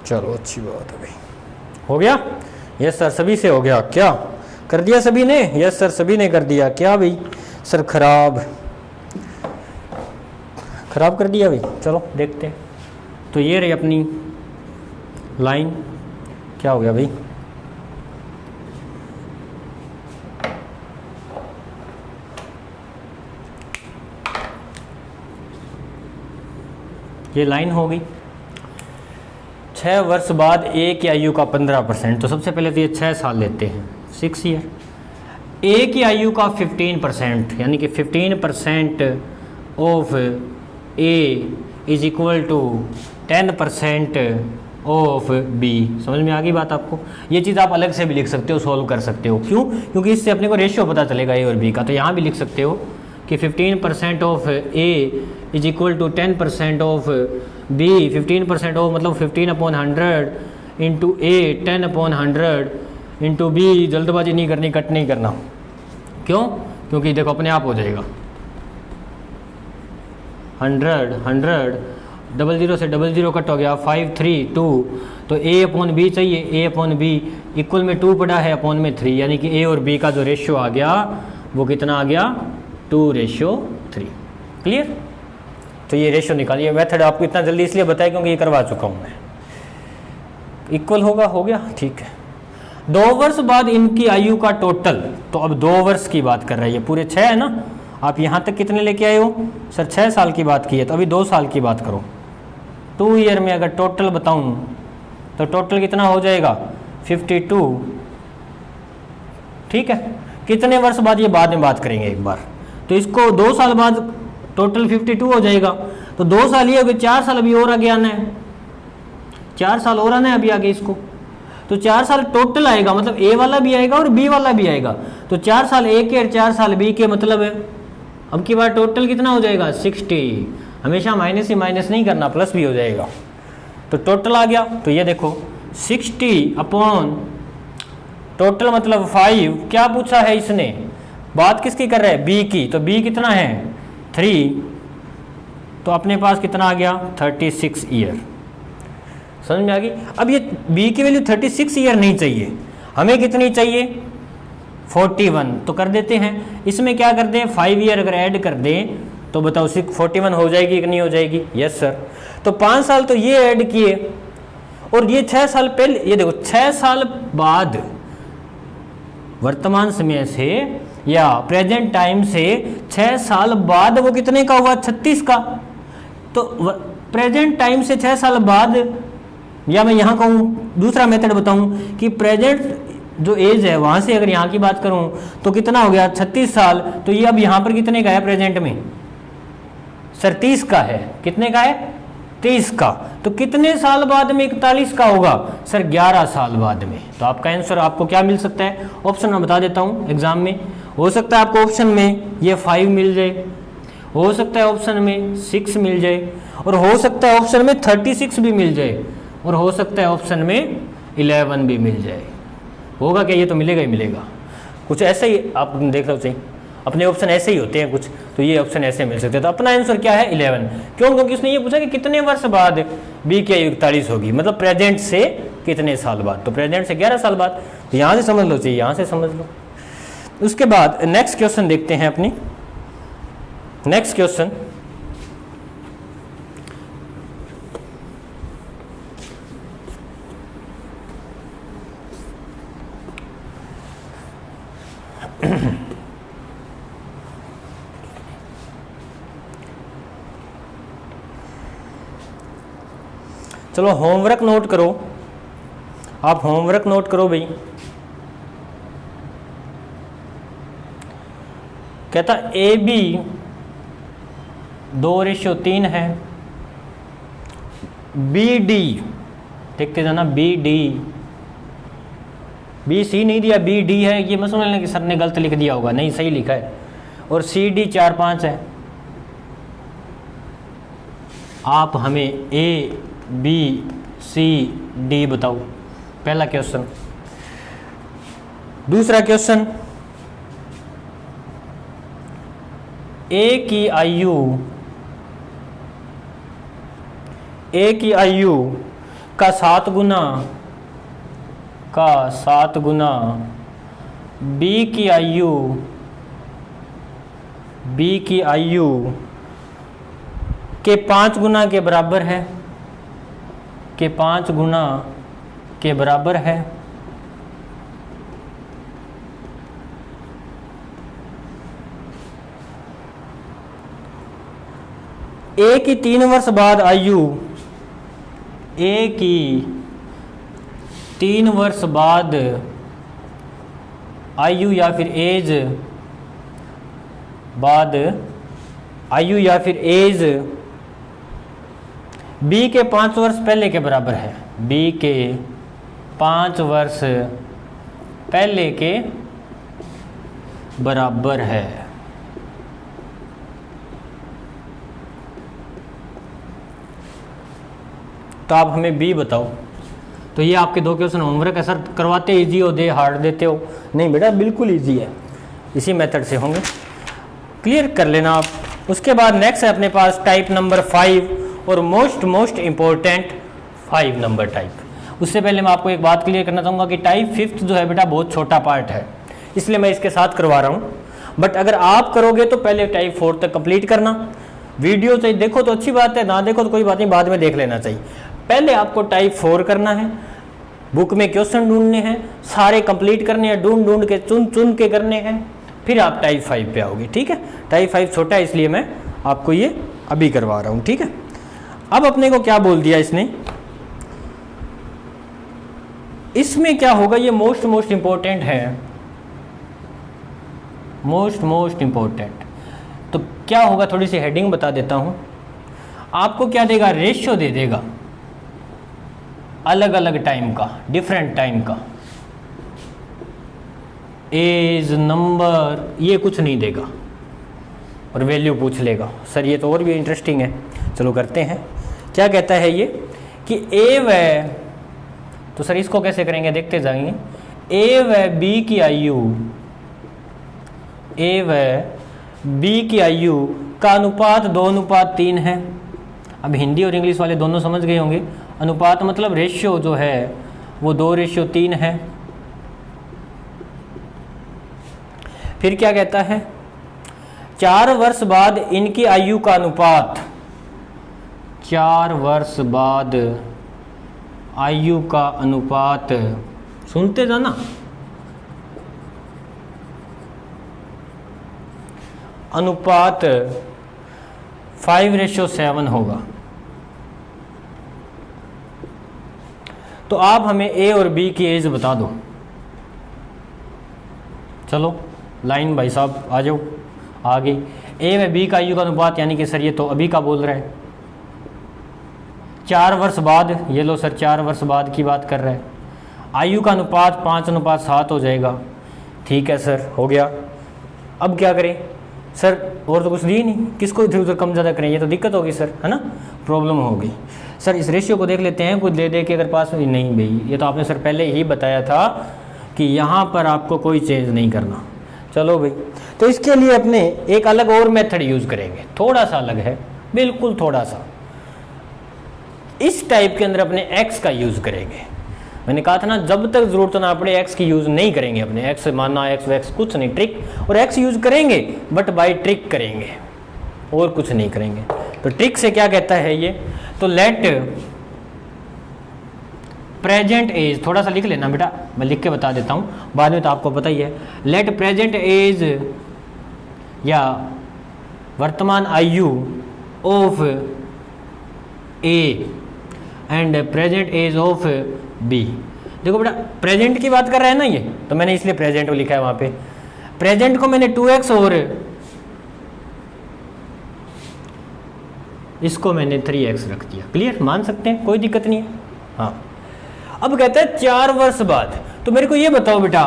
चलो अच्छी बात है भाई, हो गया। यस सर सभी से हो गया, क्या कर दिया सभी ने? यस सर सभी ने कर दिया। क्या भाई सर खराब कर दिया भाई। चलो देखते हैं। तो ये रही अपनी लाइन, क्या हो गया भाई? ये लाइन हो गई। 6 वर्ष बाद ए की आयु का 15%, तो सबसे पहले तो ये 6 साल लेते हैं, 6 ईयर। ए की आयु का 15%, यानी कि 15% of A is equal to 10% of B. समझ में आ गई बात आपको? ये चीज़ आप अलग से भी लिख सकते हो, सॉल्व कर सकते हो। क्यों? क्योंकि इससे अपने को रेशियो पता चलेगा ए और बी का। तो यहाँ भी लिख सकते हो कि 15% of A is equal to 10% of B. 15% of मतलब 15/100 इंटू ए 10/100 इंटू बी। जल्दबाजी नहीं करनी, कट नहीं करना। क्यों? क्योंकि देखो अपने आप हो जाएगा। 100 00 से 00 कट हो गया, 5 3 2। तो A/B चाहिए, A/B इक्वल में 2 पड़ा है, अपॉन में 3, यानी कि ए और बी का जो रेशियो आ गया वो कितना आ गया? 2:3। क्लियर? तो ये रेशियो निकालिए। मेथड आपको इतना जल्दी इसलिए बताया क्योंकि ये करवा चुका हूँ मैं। इक्वल होगा, हो गया, ठीक है। 2 वर्ष बाद इनकी आयु का टोटल, तो अब 2 वर्ष की बात कर रही है, पूरे 6 है ना। आप यहाँ तक कितने लेके आए हो? सर 6 साल की बात की है, तो अभी 2 साल की बात करो। 2 ईयर में अगर टोटल बताऊँ तो टोटल कितना हो जाएगा? 52। ठीक है, कितने वर्ष बाद ये बाद में बात करेंगे एक बार। तो इसको 2 साल बाद टोटल 52 हो जाएगा। तो 2 साल ये हो गए, 4 साल अभी और आगे आना है, 4 साल और आना है अभी आगे इसको। तो 4 साल टोटल आएगा, मतलब ए वाला भी आएगा और बी वाला भी आएगा। तो 4 साल ए के और 4 साल बी के, मतलब है अब की बार टोटल कितना हो जाएगा? 60। हमेशा माइनस ही माइनस नहीं करना, प्लस भी हो जाएगा। तो टोटल आ गया। तो ये देखो 60 अपॉन टोटल मतलब 5। क्या पूछा है इसने? बात किसकी कर रहा है? बी की। तो बी कितना है? 3, तो अपने पास कितना आ गया 36 ईयर। समझ में आ गई। अब ये बी की वैल्यू 36 ईयर नहीं चाहिए, हमें कितनी चाहिए 41, तो कर देते हैं। इसमें क्या कर दें 5 ईयर अगर ऐड कर दें तो बताओ 41 हो जाएगी कि नहीं हो जाएगी? Yes sir. तो 5 साल तो ये ऐड किए और ये 6 साल पहले, ये देखो 6 साल बाद वर्तमान समय से या प्रेजेंट टाइम से 6 साल बाद वो कितने का हुआ 36 का। तो प्रेजेंट टाइम से 6 साल बाद, या मैं यहाँ कहूँ दूसरा मेथड बताऊँ कि प्रेजेंट जो एज है वहाँ से अगर यहाँ की बात करूँ तो कितना हो गया 36 साल। तो ये अब यहाँ पर कितने का है प्रेजेंट में सर 30 का है। कितने का है 30 का। तो कितने साल बाद में 41 का होगा सर 11 साल बाद में। तो आपका आंसर आपको क्या मिल सकता है? ऑप्शन मैं बता देता हूँ एग्जाम में। हो सकता है आपको ऑप्शन में ये 5 मिल जाए, हो सकता है ऑप्शन में 6 मिल जाए, और हो सकता है ऑप्शन में 36 भी मिल जाए, और हो सकता है ऑप्शन में 11 भी मिल जाए। होगा क्या? ये तो मिलेगा ही मिलेगा। कुछ ऐसा ही आप देख लो सही, अपने ऑप्शन ऐसे ही होते हैं कुछ, तो ये ऑप्शन ऐसे मिल सकते हैं। तो अपना आंसर क्या है 11। क्यों? क्योंकि उसने ये पूछा कि कितने वर्ष बाद बी की आयु 41 होगी, मतलब प्रेजेंट से कितने साल बाद। तो प्रेजेंट से 11 साल बाद, तो यहाँ से समझ लो चाहिए, यहाँ से समझ लो। उसके बाद नेक्स्ट क्वेश्चन देखते हैं अपनी। नेक्स्ट क्वेश्चन, चलो होमवर्क नोट करो, आप होमवर्क नोट करो भाई। कहता ए बी 2:3 है, बी डी देखते जाना, बी डी, बी सी नहीं दिया बी डी है, ये मैं समझ लेना कि सर ने गलत लिख दिया होगा, नहीं सही लिखा है। और सी डी 4-5 है। आप हमें ए बी सी डी बताओ, पहला क्वेश्चन। दूसरा क्वेश्चन, ए की आयु का 7 गुना बी की आयु के 5 गुना के बराबर है, के 5 गुना के बराबर है। ए की 3 वर्ष बाद आयु, ए की 3 वर्ष बाद आयु या फिर एज, बाद आयु या फिर एज बी के 5 वर्ष पहले के बराबर है, बी के 5 वर्ष पहले के बराबर है। तो आप हमें बी बताओ। तो ये आपके 2 क्वेश्चन होमवर्क है। सर करवाते इजी हो दे हार्ड देते हो? नहीं बेटा, बिल्कुल इजी है, इसी मेथड से होंगे, क्लियर कर लेना आप। उसके बाद नेक्स्ट है अपने पास टाइप नंबर 5 और मोस्ट इम्पोर्टेंट 5 नंबर टाइप। उससे पहले मैं आपको एक बात क्लियर करना चाहूँगा कि टाइप 5 जो है बेटा बहुत छोटा पार्ट है, इसलिए मैं इसके साथ करवा रहा हूँ। बट अगर आप करोगे तो पहले टाइप 4 तक कंप्लीट करना। वीडियो चाहिए देखो तो अच्छी बात है, ना देखो तो कोई बात नहीं, बाद में देख लेना चाहिए। पहले आपको टाइप 4 करना है, बुक में क्वेश्चन ढूंढने हैं, सारे कंप्लीट करने हैं, ढूंढ के चुन के करने हैं, फिर आप टाइप 5 पे आओगे। ठीक है, टाइप 5 छोटा है इसलिए मैं आपको ये अभी करवा रहा हूँ। ठीक है, अब अपने को क्या बोल दिया इसने, इसमें क्या होगा, ये मोस्ट इंपॉर्टेंट है, मोस्ट इंपॉर्टेंट। तो क्या होगा, थोड़ी सी हेडिंग बता देता हूं। आपको क्या देगा, रेशियो दे देगा अलग अलग टाइम का, डिफरेंट टाइम का, एज, नंबर, ये कुछ नहीं देगा, और वैल्यू पूछ लेगा। सर ये तो और भी इंटरेस्टिंग है, चलो करते हैं। क्या कहता है ये कि ए व, तो सर इसको कैसे करेंगे देखते जाएंगे। ए व बी की आयु, ए व बी की आयु का अनुपात 2:3 है। अब हिंदी और इंग्लिश वाले दोनों समझ गए होंगे, अनुपात मतलब रेशियो जो है वो 2:3 है। फिर क्या कहता है, 4 वर्ष बाद इनकी आयु का अनुपात, 4 वर्ष बाद आयु का अनुपात, सुनते जाना, अनुपात 5:7 होगा। तो आप हमें ए और बी की एज बता दो। चलो लाइन भाई साहब आ जाओ आगे। ए में बी का आयु का अनुपात, यानी कि सर ये तो अभी का बोल रहे हैं, 4 वर्ष बाद, ये लो सर 4 वर्ष बाद की बात कर रहे हैं। आयु का अनुपात 5:7 हो जाएगा। ठीक है सर, हो गया। अब क्या करें सर, और तो कुछ दी नहीं, किसको इधर उधर कम ज़्यादा करें, ये तो दिक्कत होगी सर, है ना, प्रॉब्लम होगी। सर इस रेशियो को देख लेते हैं, कुछ दे दे के अगर पास में, नहीं भाई ये तो आपने सर पहले ही बताया था कि यहाँ पर आपको कोई चेंज नहीं करना। चलो भाई, तो इसके लिए अपने एक अलग और मेथड यूज़ करेंगे, थोड़ा सा अलग है, बिल्कुल थोड़ा सा। इस टाइप के अंदर अपने एक्स का यूज़ करेंगे। मैंने कहा था ना, जब तक ज़रूरत ना पड़े एक्स की यूज़ नहीं करेंगे अपने। एक्स मानना एक्स वैक्स कुछ नहीं, ट्रिक, और एक्स यूज़ करेंगे बट बाय ट्रिक करेंगे, और कुछ नहीं करेंगे। तो ट्रिक से क्या कहता है ये, तो लेट प्रेजेंट एज, थोड़ा सा लिख लेना बेटा, मैं लिख के बता देता हूँ, बाद में तो आपको पता ही है। लेट प्रेजेंट एज या वर्तमान आयु of A and present age of B. देखो बेटा, प्रेजेंट की बात कर रहे हैं ना ये, तो मैंने इसलिए प्रेजेंट को लिखा है वहाँ पे। प्रेजेंट को मैंने 2x और इसको मैंने 3x रख दिया। क्लियर, मान सकते हैं, कोई दिक्कत नहीं है। हाँ, अब कहता है 4 वर्ष बाद, तो मेरे को ये बताओ बेटा,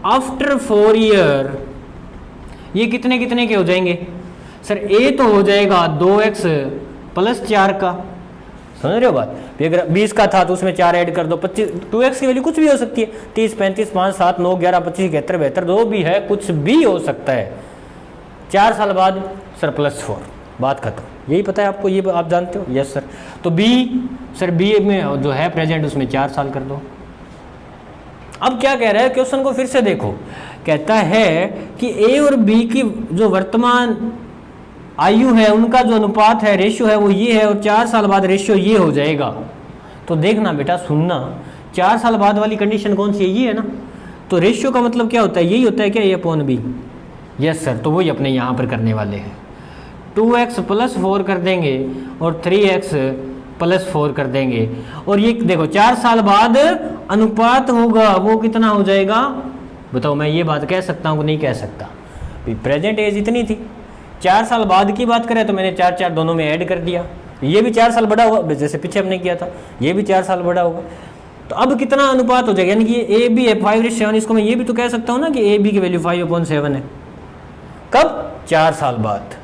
आफ्टर 4 ईयर ये कितने कितने के हो जाएंगे। सर ए तो हो जाएगा 2x + 4 का, समझ रहे हो बात। अगर 20 का था तो उसमें 4 ऐड कर दो, 25, 2x की वैल्यू कुछ भी हो सकती है, 30, 35, 5, 7, 9, 11, 25, 71, 72, जो भी है, कुछ भी हो सकता है। 4 साल बाद सर +4, बात खत्म। यही पता है आपको, ये आप जानते हो। Yes sir. तो बी, सर बी में जो है प्रेजेंट, उसमें 4 साल कर दो। अब क्या कह रहा है, क्वेश्चन को फिर से देखो, कहता है कि ए और बी की जो वर्तमान आयु है, उनका जो अनुपात है, रेशियो है, वो ये है, और 4 साल बाद रेशियो ये हो जाएगा। तो देखना बेटा, सुनना, 4 साल बाद वाली कंडीशन कौन सी है, ये है ना। तो रेशियो का मतलब क्या होता है, यही होता है क्या, A/B। यस सर, तो वही अपने यहाँ पर करने वाले हैं। 2x + 4 कर देंगे और 3x + 4 कर देंगे, और ये देखो 4 साल बाद अनुपात होगा, वो कितना हो जाएगा बताओ। मैं ये बात कह सकता हूँ कि नहीं कह सकता। प्रेजेंट एज इतनी थी, 4 साल बाद की बात करें तो मैंने 4 दोनों में ऐड कर दिया। ये भी 4 साल बड़ा होगा, जैसे पीछे हमने किया था, ये भी 4 साल बड़ा होगा। तो अब कितना अनुपात हो जाएगा, यानी कि ए बी है 5:7। इसको मैं ये भी तो कह सकता हूँ ना कि ए बी की वैल्यू 5/7 है। कब, 4 साल बाद।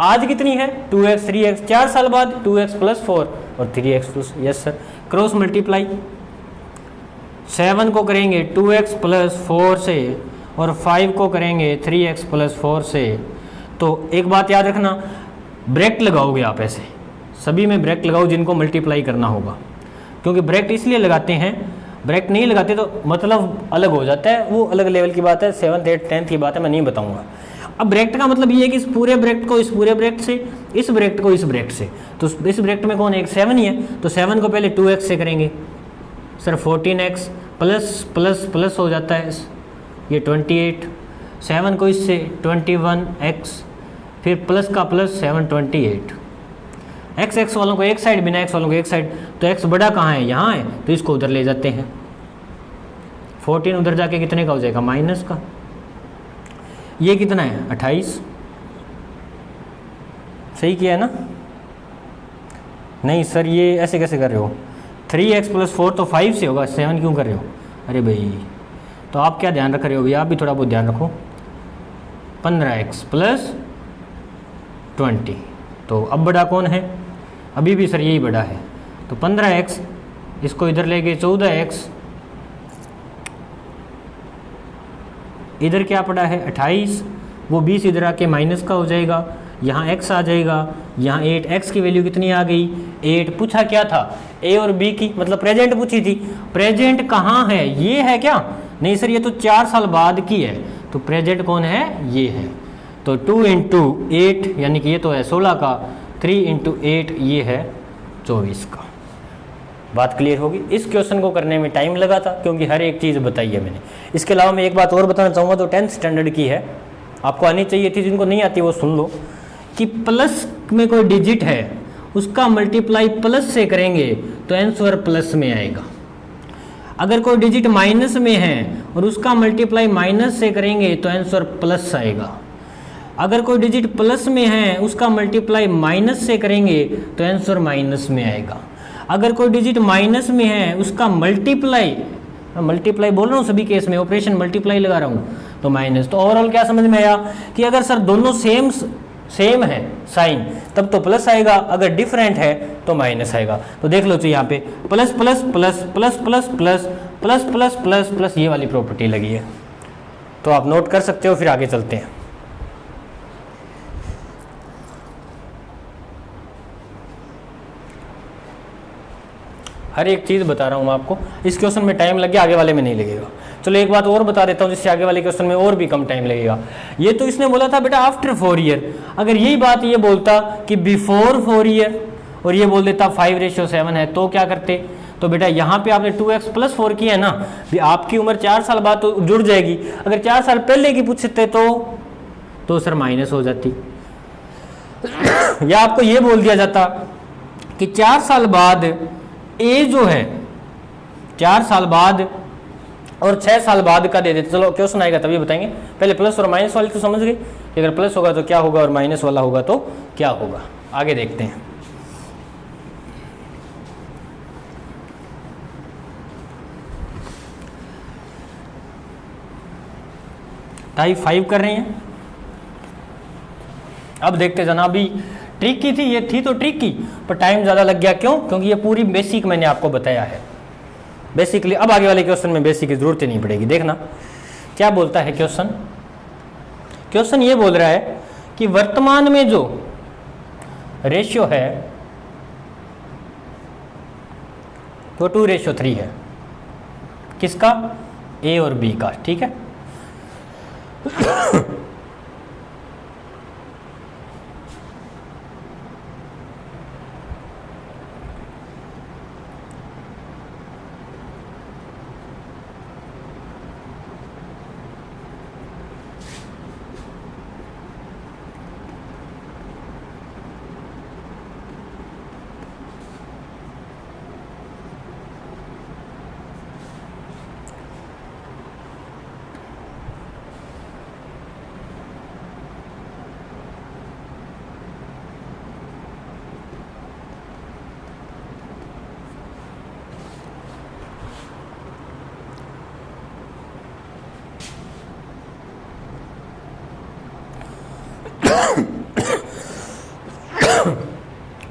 आज कितनी है, 2x 3x, 4 साल बाद 2x + 4 और 3x +, yes sir, cross multiply. 7 को करेंगे 2x + 4 से, और 5 को करेंगे 3x + 4 से। तो एक बात याद रखना, ब्रैकेट लगाओगे आप, ऐसे सभी में ब्रैकेट लगाओ जिनको मल्टीप्लाई करना होगा, क्योंकि ब्रैकेट इसलिए लगाते हैं, ब्रैकेट नहीं लगाते तो मतलब अलग हो जाता है, वो अलग लेवल की बात है, 7th 8th 10th की बात है, मैं नहीं बताऊंगा। अब ब्रैकेट का मतलब ये है कि इस पूरे ब्रैकेट को इस पूरे ब्रैकेट से, इस ब्रैकेट को इस ब्रैकेट से, तो इस ब्रैकेट में कौन है, एक 7 ही है, तो 7 को पहले 2x से करेंगे सर, 14x प्लस हो जाता है ये 28, 7 को इससे 21x, फिर प्लस का प्लस 7 28। x वालों को एक साइड, बिना x वालों को एक साइड, तो x बड़ा कहाँ है, यहाँ है, तो इसको उधर ले जाते हैं। 14 उधर जाके कितने का हो जाएगा, माइनस का। ये कितना है, 28। सही किया है ना। नहीं सर ये ऐसे कैसे कर रहे हो, 3x + 4 तो 5 से होगा, 7 क्यों कर रहे हो। अरे भाई, तो आप क्या ध्यान रख रहे हो भैया, आप भी थोड़ा बहुत ध्यान रखो। 15x + 20, तो अब बड़ा कौन है, अभी भी सर यही बड़ा है, तो 15x, इसको इधर ले गए 14x, इधर क्या पड़ा है 28, वो 20 इधर आके माइनस का हो जाएगा, यहाँ x आ जाएगा, यहाँ 8x की वैल्यू कितनी आ गई 8। पूछा क्या था a और b की, मतलब प्रेजेंट पूछी थी। प्रेजेंट कहाँ है, ये है क्या, नहीं सर ये तो 4 साल बाद की है, तो प्रेजेंट कौन है, ये है। तो 2 इंटू 8 यानी कि ये तो है 16 का, 3 इंटू 8 ये है 24 का। बात क्लियर होगी। इस क्वेश्चन को करने में टाइम लगा था क्योंकि हर एक चीज़ बताई है मैंने। इसके अलावा मैं एक बात और बताना चाहूँगा, तो 10th स्टैंडर्ड की है, आपको आनी चाहिए थी, जिनको नहीं आती वो सुन लो, कि प्लस में कोई डिजिट है उसका मल्टीप्लाई प्लस से करेंगे तो आंसर प्लस में आएगा। अगर कोई डिजिट माइनस में है और उसका मल्टीप्लाई माइनस से करेंगे तो आंसर प्लस आएगा। अगर कोई डिजिट प्लस में है उसका मल्टीप्लाई माइनस से करेंगे तो आंसर माइनस में आएगा। अगर कोई डिजिट माइनस में है उसका मल्टीप्लाई बोल रहा हूँ सभी केस में, ऑपरेशन मल्टीप्लाई लगा रहा हूँ, तो माइनस। तो ओवरऑल क्या समझ में आया कि अगर सर दोनों सेम है साइन तब तो प्लस आएगा, अगर डिफरेंट है तो माइनस आएगा। तो देख लो, तो यहाँ पे plus plus plus plus plus plus plus plus plus plus ये वाली प्रॉपर्टी लगी है, तो आप नोट कर सकते हो। फिर आगे चलते हैं। हर एक चीज़ बता रहा हूँ मैं आपको। इस क्वेश्चन में टाइम लग गया, आगे वाले में नहीं लगेगा। चलो एक बात और बता देता हूँ जिससे आगे वाले क्वेश्चन में और भी कम टाइम लगेगा। ये तो इसने बोला था बेटा आफ्टर 4 ईयर, अगर यही बात ये बोलता कि बिफोर 4 ईयर और ये बोल देता 5:7 है तो क्या करते। तो बेटा यहाँ पे आपने 2x + 4 किया है ना, भी आपकी उम्र 4 साल बाद तो जुड़ जाएगी। अगर 4 साल पहले की पूछते तो सर माइनस हो जाती, या आपको ये बोल दिया जाता कि 4 साल बाद ए जो है 4 साल बाद और 6 साल बाद का दे देते। चलो क्वेश्चन आएगा तभी बताएंगे, पहले प्लस और माइनस वाली तो समझ गए कि अगर प्लस होगा तो क्या होगा और माइनस वाला होगा तो क्या होगा। आगे देखते हैं। टाइप 5 कर रहे हैं। अब देखते जाना, अभी ट्रिक की थी, ये थी तो ट्रिक की, पर टाइम ज़्यादा लग गया। क्यों? क्योंकि ये पूरी बेसिक मैंने आपको बताया है बेसिकली। अब आगे वाले क्वेश्चन में बेसिक की जरूरत ही नहीं पड़ेगी। देखना क्या बोलता है क्वेश्चन। क्वेश्चन ये बोल रहा है कि वर्तमान में जो रेशियो है वो 2:3 है। किसका? ए और बी का। ठीक है।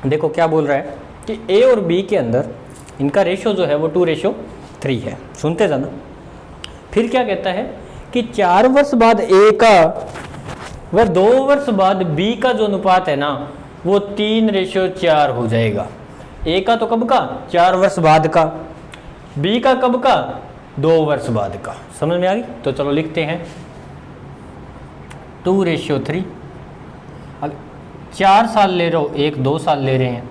देखो क्या बोल रहा है कि ए और बी के अंदर इनका रेशियो जो है वो 2:3 है। सुनते जाना। फिर क्या कहता है कि 4 वर्ष बाद ए का व 2 वर्ष बाद बी का जो अनुपात है ना वो 3:4 हो जाएगा। ए का तो कब का? 4 वर्ष बाद का। बी का कब का? 2 वर्ष बाद का। समझ में आ गई? तो चलो लिखते हैं 2:3। अब 4 साल ले रहे हो, 1-2 साल ले रहे हैं,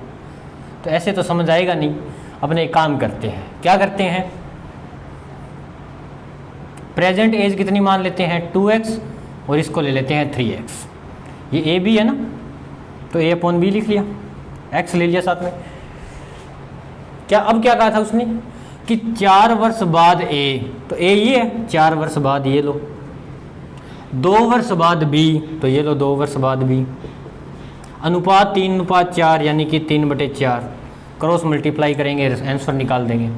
तो ऐसे तो समझ आएगा नहीं। अपने एक काम करते हैं, क्या करते हैं, प्रेजेंट एज कितनी मान लेते हैं 2x और इसको ले लेते हैं 3x। ये ए बी है ना, तो a/b लिख लिया, x ले लिया साथ में। क्या अब क्या कहा था उसने कि 4 वर्ष बाद a, तो a ये है, 4 वर्ष बाद ये लो, 2 वर्ष बाद b, तो ये लो 2 वर्ष बाद b। अनुपात 3:4 यानी कि 3/4, क्रॉस मल्टीप्लाई करेंगे आंसर निकाल देंगे।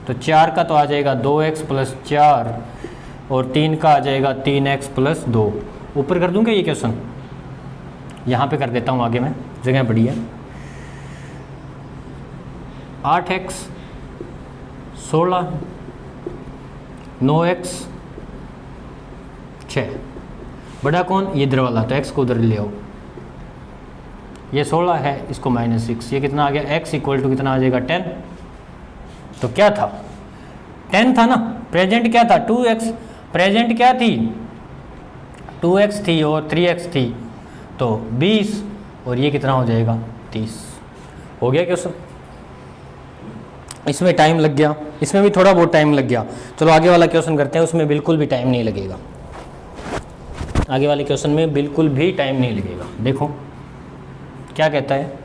तो 4 का तो आ जाएगा 2x + 4 और 3 का आ जाएगा 3x + 2। ऊपर कर दूंगा ये क्वेश्चन, यहाँ पे कर देता हूँ, आगे में जगह बड़ी है। 8x 16, 9x 6, बड़ा कौन? ये इधर वाला, तो x को उधर ले आओ। ये 16 है, इसको -6, ये कितना आ गया, x इक्वल टू कितना आ जाएगा 10। तो क्या था, 10 था ना, प्रेजेंट क्या था 2x, प्रेजेंट क्या थी 2x थी और 3x थी, तो 20 और ये कितना हो जाएगा 30। हो गया क्वेश्चन। इसमें टाइम लग गया, इसमें भी थोड़ा बहुत टाइम लग गया। चलो आगे वाला क्वेश्चन करते हैं, उसमें बिल्कुल भी टाइम नहीं लगेगा। आगे वाले क्वेश्चन में बिल्कुल भी टाइम नहीं लगेगा। देखो क्या कहता है,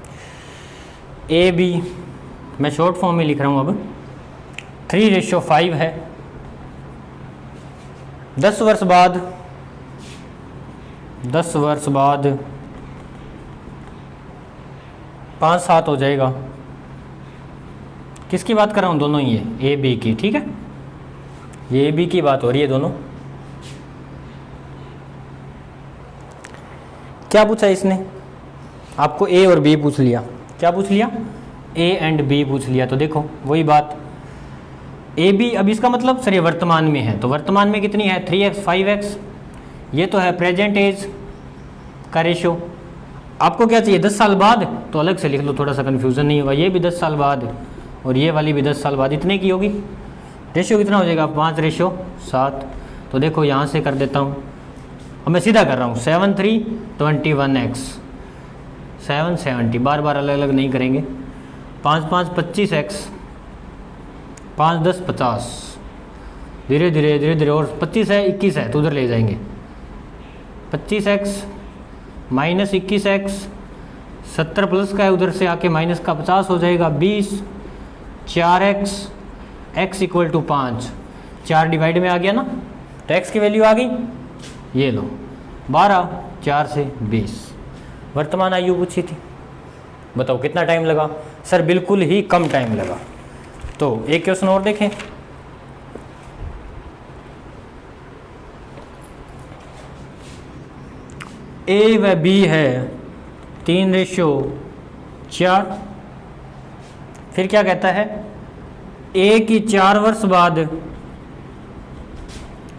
ए बी, मैं शॉर्ट फॉर्म में लिख रहा हूँ अब, 3:5 है। 10 वर्ष बाद 5-7 हो जाएगा। किसकी बात कर रहा हूँ, दोनों ही है ए बी की, ठीक है, ये ए बी की बात हो रही है दोनों। क्या पूछा इसने आपको, ए और बी पूछ लिया। क्या पूछ लिया, ए एंड बी पूछ लिया। तो देखो वही बात, ए बी, अब इसका मतलब सर ये वर्तमान में है, तो वर्तमान में कितनी है 3x 5x, ये तो है प्रेजेंट एज का रेशो। आपको क्या चाहिए 10 साल बाद, तो अलग से लिख लो, थोड़ा सा कन्फ्यूज़न नहीं होगा। ये भी 10 साल बाद और ये वाली भी 10 साल बाद, इतने की होगी। रेशो कितना हो जाएगा 5:7। तो देखो यहाँ से कर देता हूँ, अब मैं सीधा कर रहा हूँ, 7 3 21x, 7 70, बार बार अलग अलग नहीं करेंगे। 5 5 25x, 5 10 50, धीरे धीरे और 25 है 21 है तो उधर ले जाएंगे। 25x -21x, 70 प्लस का है उधर से आके माइनस का 50 हो जाएगा 20, 4x, x equal to 5, 4 divide में आ गया ना, तो x की वैल्यू आ गई, ये लो 12, 4 से 20। वर्तमान आयु पूछी थी, बताओ कितना टाइम लगा। सर बिल्कुल ही कम टाइम लगा। तो एक क्वेश्चन और देखें, ए व बी है 3:4। फिर क्या कहता है, ए की 4 वर्ष बाद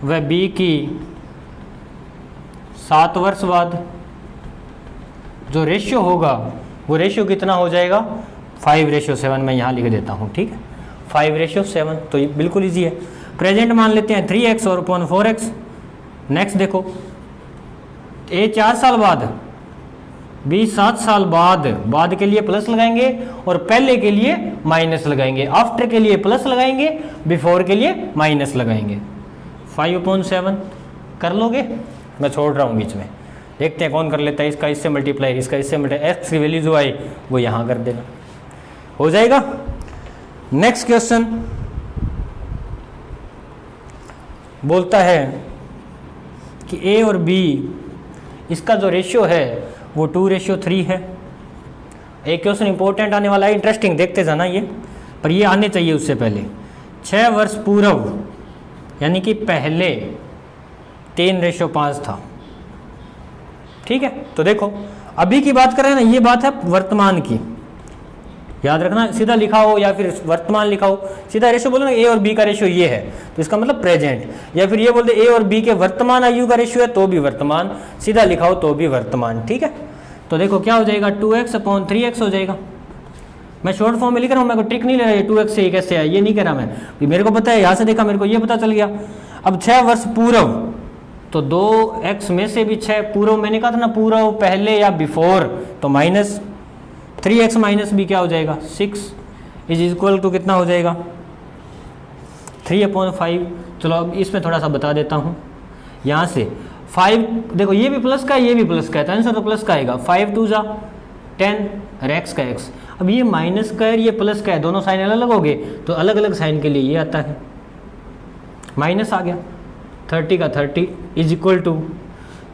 व बी की 7 वर्ष बाद जो रेशियो होगा वो रेशियो कितना हो जाएगा 5:7। मैं यहाँ लिख देता हूँ, ठीक है, 5:7। तो ये बिल्कुल इजी है। प्रेजेंट मान लेते हैं 3x और अपॉन 4x। नेक्स्ट देखो, ए 4 साल बाद, बी 7 साल बाद के लिए प्लस लगाएंगे और पहले के लिए माइनस लगाएंगे, आफ्टर के लिए प्लस लगाएंगे, बिफोर के लिए माइनस लगाएंगे। 5/7 कर लोगे, मैं छोड़ रहा हूँ बीच में, देखते हैं कौन कर लेता है। इसका इससे मल्टीप्लाई, इसका इससे मल्टीप्लाई, एक्स की वैल्यू जो आई वो यहाँ कर देना, हो जाएगा। नेक्स्ट क्वेश्चन बोलता है कि ए और बी इसका जो रेशियो है वो 2:3 है। एक क्वेश्चन इंपॉर्टेंट आने वाला है, इंटरेस्टिंग, देखते जाना ये, पर ये आने चाहिए उससे पहले। 6 वर्ष पूर्व यानी कि पहले 3:5 था, ठीक है। तो देखो अभी की बात कर रहे हैं ना, ये बात है वर्तमान की, याद रखना, सीधा लिखा हो या फिर वर्तमान लिखा हो, सीधा रेशियो बोलो ना, ए और बी का रेशियो ये है तो इसका मतलब प्रेजेंट, या फिर ये बोलते ए और बी के वर्तमान आयु का रेशियो है तो भी वर्तमान, सीधा लिखा हो तो भी वर्तमान, ठीक है। तो देखो क्या हो जाएगा 2x/3x हो जाएगा। मैं शॉर्ट फॉर्म में लिख रहा हूँ, मेरे को ट्रिक नहीं ले रहा है 2x से ये कैसे है, ये नहीं कह रहा मैं, मेरे को पता है, यहाँ से देखा मेरे को ये पता चल गया। अब 6 वर्ष पूर्व, तो 2x में से भी 6 पूर्व, मैंने कहा था ना पूर्व पहले या बिफोर, तो माइनस 3x माइनस भी क्या हो जाएगा 6 इज इक्वल टू कितना हो जाएगा 3/5। चलो अब इसमें थोड़ा सा बता देता हूँ, यहाँ से 5, देखो ये भी प्लस का है ये भी प्लस का है, तो आंसर तो प्लस का आएगा। 5 2 जा 10 और x का x। अब ये माइनस का है ये प्लस का है, दोनों साइन अलग अलग हो गए, तो अलग अलग साइन के लिए ये आता है, माइनस आ गया। 30 का 30 इज इक्वल टू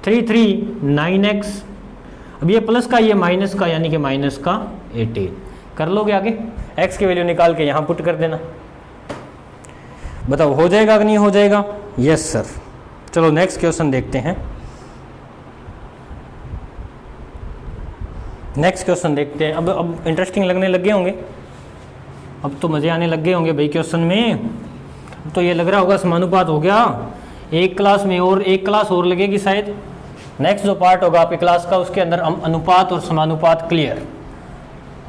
3 3 9x। अब ये प्लस का ये माइनस का, यानी कि माइनस का 18। कर लोगे आगे, x की वैल्यू निकाल के यहाँ पुट कर देना, बताओ हो जाएगा कि नहीं हो जाएगा। Yes sir. चलो नेक्स्ट क्वेश्चन देखते हैं, नेक्स्ट क्वेश्चन देखते हैं। अब इंटरेस्टिंग लगने लग गए होंगे, अब तो मज़े आने लग गए होंगे भाई क्वेश्चन में। तो ये लग रहा होगा समानुपात हो गया, एक क्लास में और एक क्लास और लगेगी शायद, नेक्स्ट जो पार्ट होगा आपकी क्लास का, उसके अंदर हम अनुपात और समानुपात क्लियर,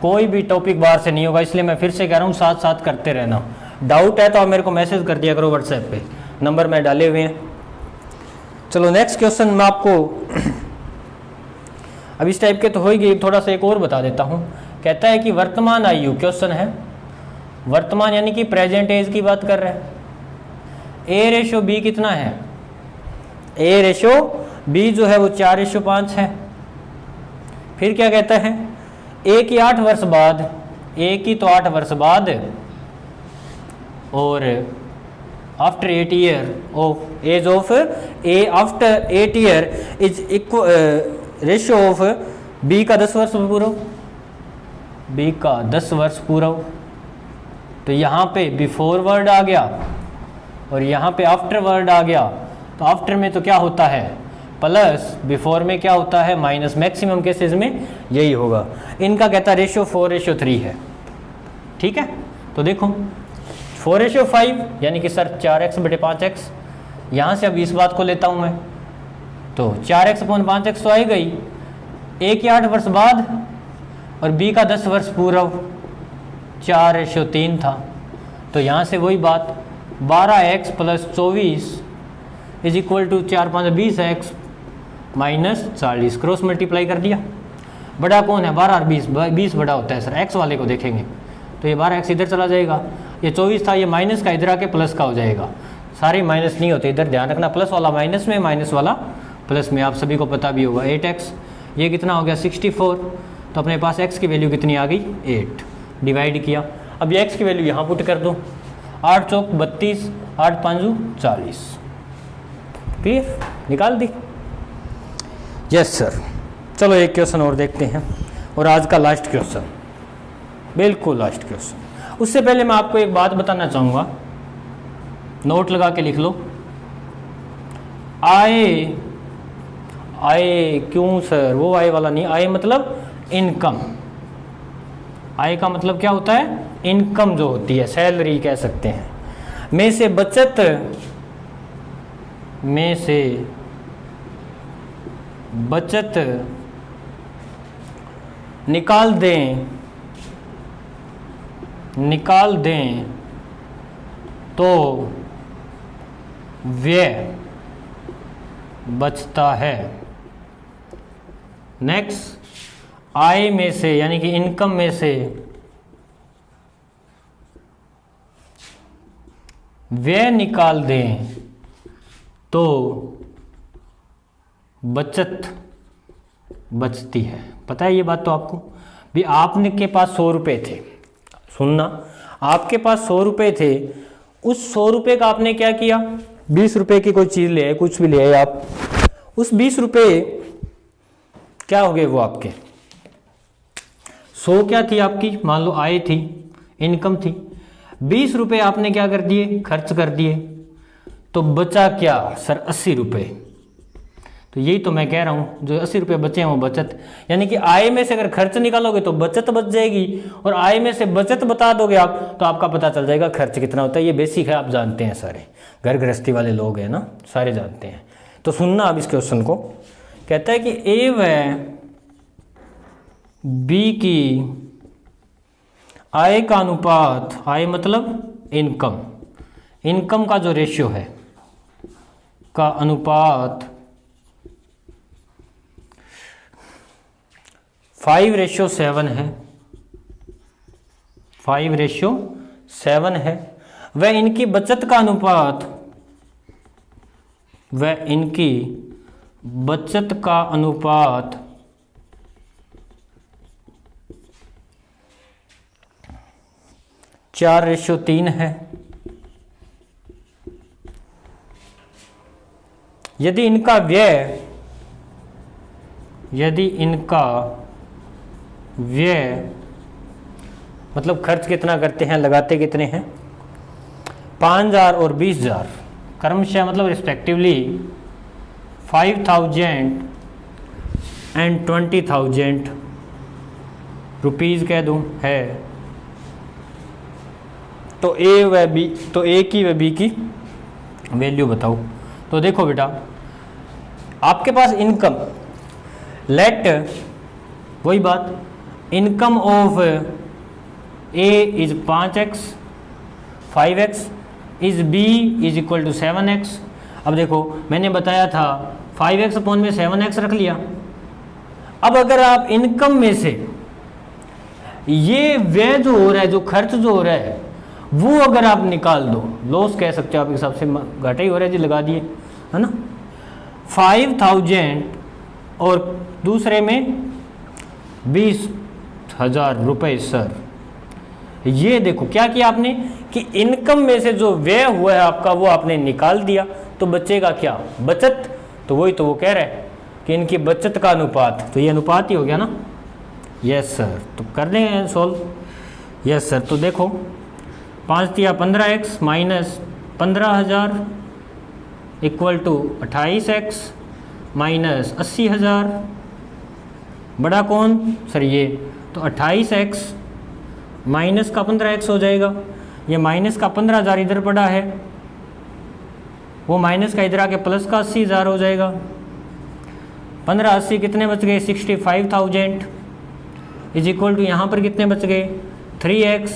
कोई भी टॉपिक बाहर से नहीं होगा, इसलिए मैं फिर से कह रहा हूँ साथ साथ करते रहना। डाउट है तो आप मेरे को मैसेज कर दिया करो व्हाट्सएप पे, नंबर मैं डाले हुए हैं। चलो नेक्स्ट क्वेश्चन मैं आपको अब इस टाइप के तो हो ही गई, थोड़ा सा एक और बता देता हूँ। कहता है कि वर्तमान आयु, क्वेश्चन है वर्तमान यानी कि प्रेजेंट एज की बात कर रहा है। A/B कितना है? A/B जो है वो 4/5 है। फिर क्या कहता है? A की 8 वर्ष बाद, A की तो 8 वर्ष बाद, और after 8 year of age of A after 8 year is equal ratio of B का 10 वर्ष पूर्व, B का 10 वर्ष पूर्व। तो यहाँ पे बिफोर वर्ड आ गया और यहाँ पे आफ्टर वर्ड आ गया। तो आफ्टर में तो क्या होता है प्लस, बिफोर में क्या होता है माइनस। मैक्सिमम केसेस में यही होगा। इनका कहता है रेशियो 4/3 है। ठीक है, तो देखो 4/5 यानी कि सर 4x/5x। यहाँ से अब इस बात को लेता हूँ मैं, तो 4x/5x तो आई गई। A की 8 वर्ष बाद और B का 10 वर्ष पूर्व 4/3 था। तो यहाँ से वही बात 12x + 24 is equal to 4 5 20x minus 40। Cross multiply कर दिया। बड़ा कौन है? 12 और 20। 20 बड़ा होता है सर, x वाले को देखेंगे तो ये 12x इधर चला जाएगा, ये 24 था, ये माइनस का इधर आके प्लस का हो जाएगा। सारे माइनस नहीं होते, इधर ध्यान रखना, प्लस वाला माइनस में, माइनस वाला प्लस में, आप सभी को पता भी होगा। 8x, ये कितना हो गया 64। तो अपने पास x की वैल्यू कितनी आ गई 8। डिवाइड किया, अब ये x की वैल्यू यहाँ पुट कर दो। 8 चौक 32, 8 5 40। क्लियर? निकाल दी? Yes sir. चलो एक क्वेश्चन और देखते हैं, और आज का लास्ट क्वेश्चन, बिल्कुल लास्ट क्वेश्चन। उससे पहले मैं आपको एक बात बताना चाहूँगा, नोट लगा के लिख लो। आय, आय क्यों सर? वो आय वाला नहीं, आय मतलब इनकम। आय का मतलब क्या होता है? इनकम जो होती है, सैलरी कह सकते हैं। में से बचत, में से बचत निकाल दें, निकाल दें तो व्यय बचता है। नेक्स्ट, आय में से यानी कि इनकम में से व्यय निकाल दें तो बचत बचती है। पता है ये बात तो आपको भी। आपने के पास 100 रुपये थे, सुनना, आपके पास 100 रुपये थे। उस 100 रुपये का आपने क्या किया? 20 रुपये की कोई चीज़ ले आए, कुछ भी ले आए आप। उस 20 रुपये क्या हो गए? वो आपके 100 क्या थी आपकी? मान लो आय थी, इनकम थी। 20 रुपये आपने क्या कर दिए? खर्च कर दिए। तो बचा क्या सर? 80 रुपये। तो यही तो मैं कह रहा हूँ, जो 80 रुपये बचे हैं वो बचत। यानी कि आय में से अगर खर्च निकालोगे तो बचत बच जाएगी, और आय में से बचत बता दोगे आप तो आपका पता चल जाएगा खर्च कितना होता है। ये बेसिक है, आप जानते हैं, सारे घर गृहस्थी वाले लोग हैं ना, सारे जानते हैं। तो सुनना अब इस क्वेश्चन को। कहता है कि ए व बी की आय का अनुपात, आय मतलब इनकम, इनकम का जो रेशियो है का अनुपात 5/7 है, 5/7 है। वह इनकी बचत का अनुपात, वह इनकी बचत का अनुपात 4/3 है। यदि इनका व्यय, यदि इनका व्यय मतलब खर्च कितना करते हैं, लगाते कितने हैं, 5,000 और 20,000 क्रमशः, मतलब रिस्पेक्टिवली 5,000 एंड 20,000 रुपीज़ कह दूं है, तो ए व बी, तो ए की व बी की वैल्यू बताओ। तो देखो बेटा, आपके पास इनकम, लेट वही बात, income of A is 5x, 5x is B is equal to 7x। अब देखो मैंने बताया था 5x अपॉन में 7x रख लिया। अब अगर आप इनकम में से ये व्यय जो हो रहा है, जो खर्च जो हो रहा है, वो अगर आप निकाल दो, लॉस कह सकते हो आप हिसाब से, घाटा ही हो रहा है जी, लगा दिए, है ना। 5000 और दूसरे में 20,000 रुपये सर। ये देखो क्या किया आपने कि इनकम में से जो व्यय हुआ है आपका वो आपने निकाल दिया, तो बचेगा क्या, बचत। तो वही तो वो कह रहा है कि इनकी बचत का अनुपात, तो ये अनुपात ही हो गया ना। यस सर, तो कर लेंगे सॉल्व। यस सर, तो देखो 5 दिया 15x minus 15,000 equal to 28x minus 80,000, बड़ा कौन सर ये, तो 28x माइनस का 15x हो जाएगा। ये माइनस का 15,000 इधर पड़ा है, वो माइनस का इधर आके प्लस का 80,000 हो जाएगा। 15 80 कितने बच गए, 65,000 इज इक्वल टू यहाँ पर कितने बच गए 3x,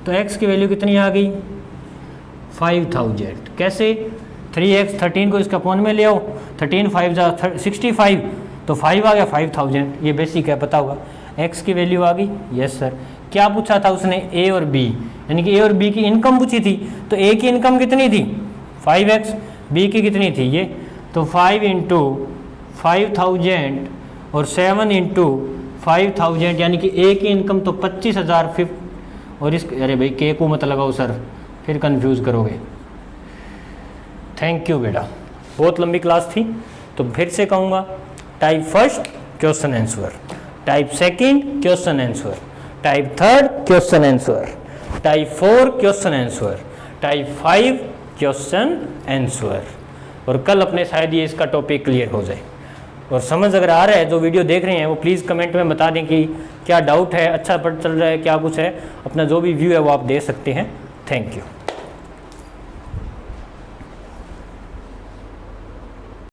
तो x की वैल्यू कितनी आ गई 5,000। कैसे 3x, 13 को इसका अपॉन में ले आओ, 13 5 65, तो 5 आ गया 5,000। ये बेसिक है, पता होगा। x की वैल्यू आ गई। यस सर, क्या पूछा था उसने, a और b, यानी कि a और b की इनकम पूछी थी। तो a की इनकम कितनी थी 5x, b की कितनी थी ये, तो 5 इंटू 5,000 और 7 इंटू 5,000, यानी कि a की इनकम तो 25,000। और इस, अरे भाई k को मत लगाओ सर, फिर कंफ्यूज करोगे। थैंक यू बेटा, बहुत लंबी क्लास थी, तो फिर से कहूँगा, type first question answer, type second question answer, type third question answer, type 4 question answer, type 5 question answer. और कल अपने शायद ये इसका टॉपिक क्लियर हो जाए। और समझ अगर आ रहा है, जो वीडियो देख रहे हैं वो प्लीज़ कमेंट में बता दें कि क्या डाउट है, अच्छा पता चल रहा है, क्या कुछ है, अपना जो भी व्यू है वो आप दे सकते हैं। Thank you.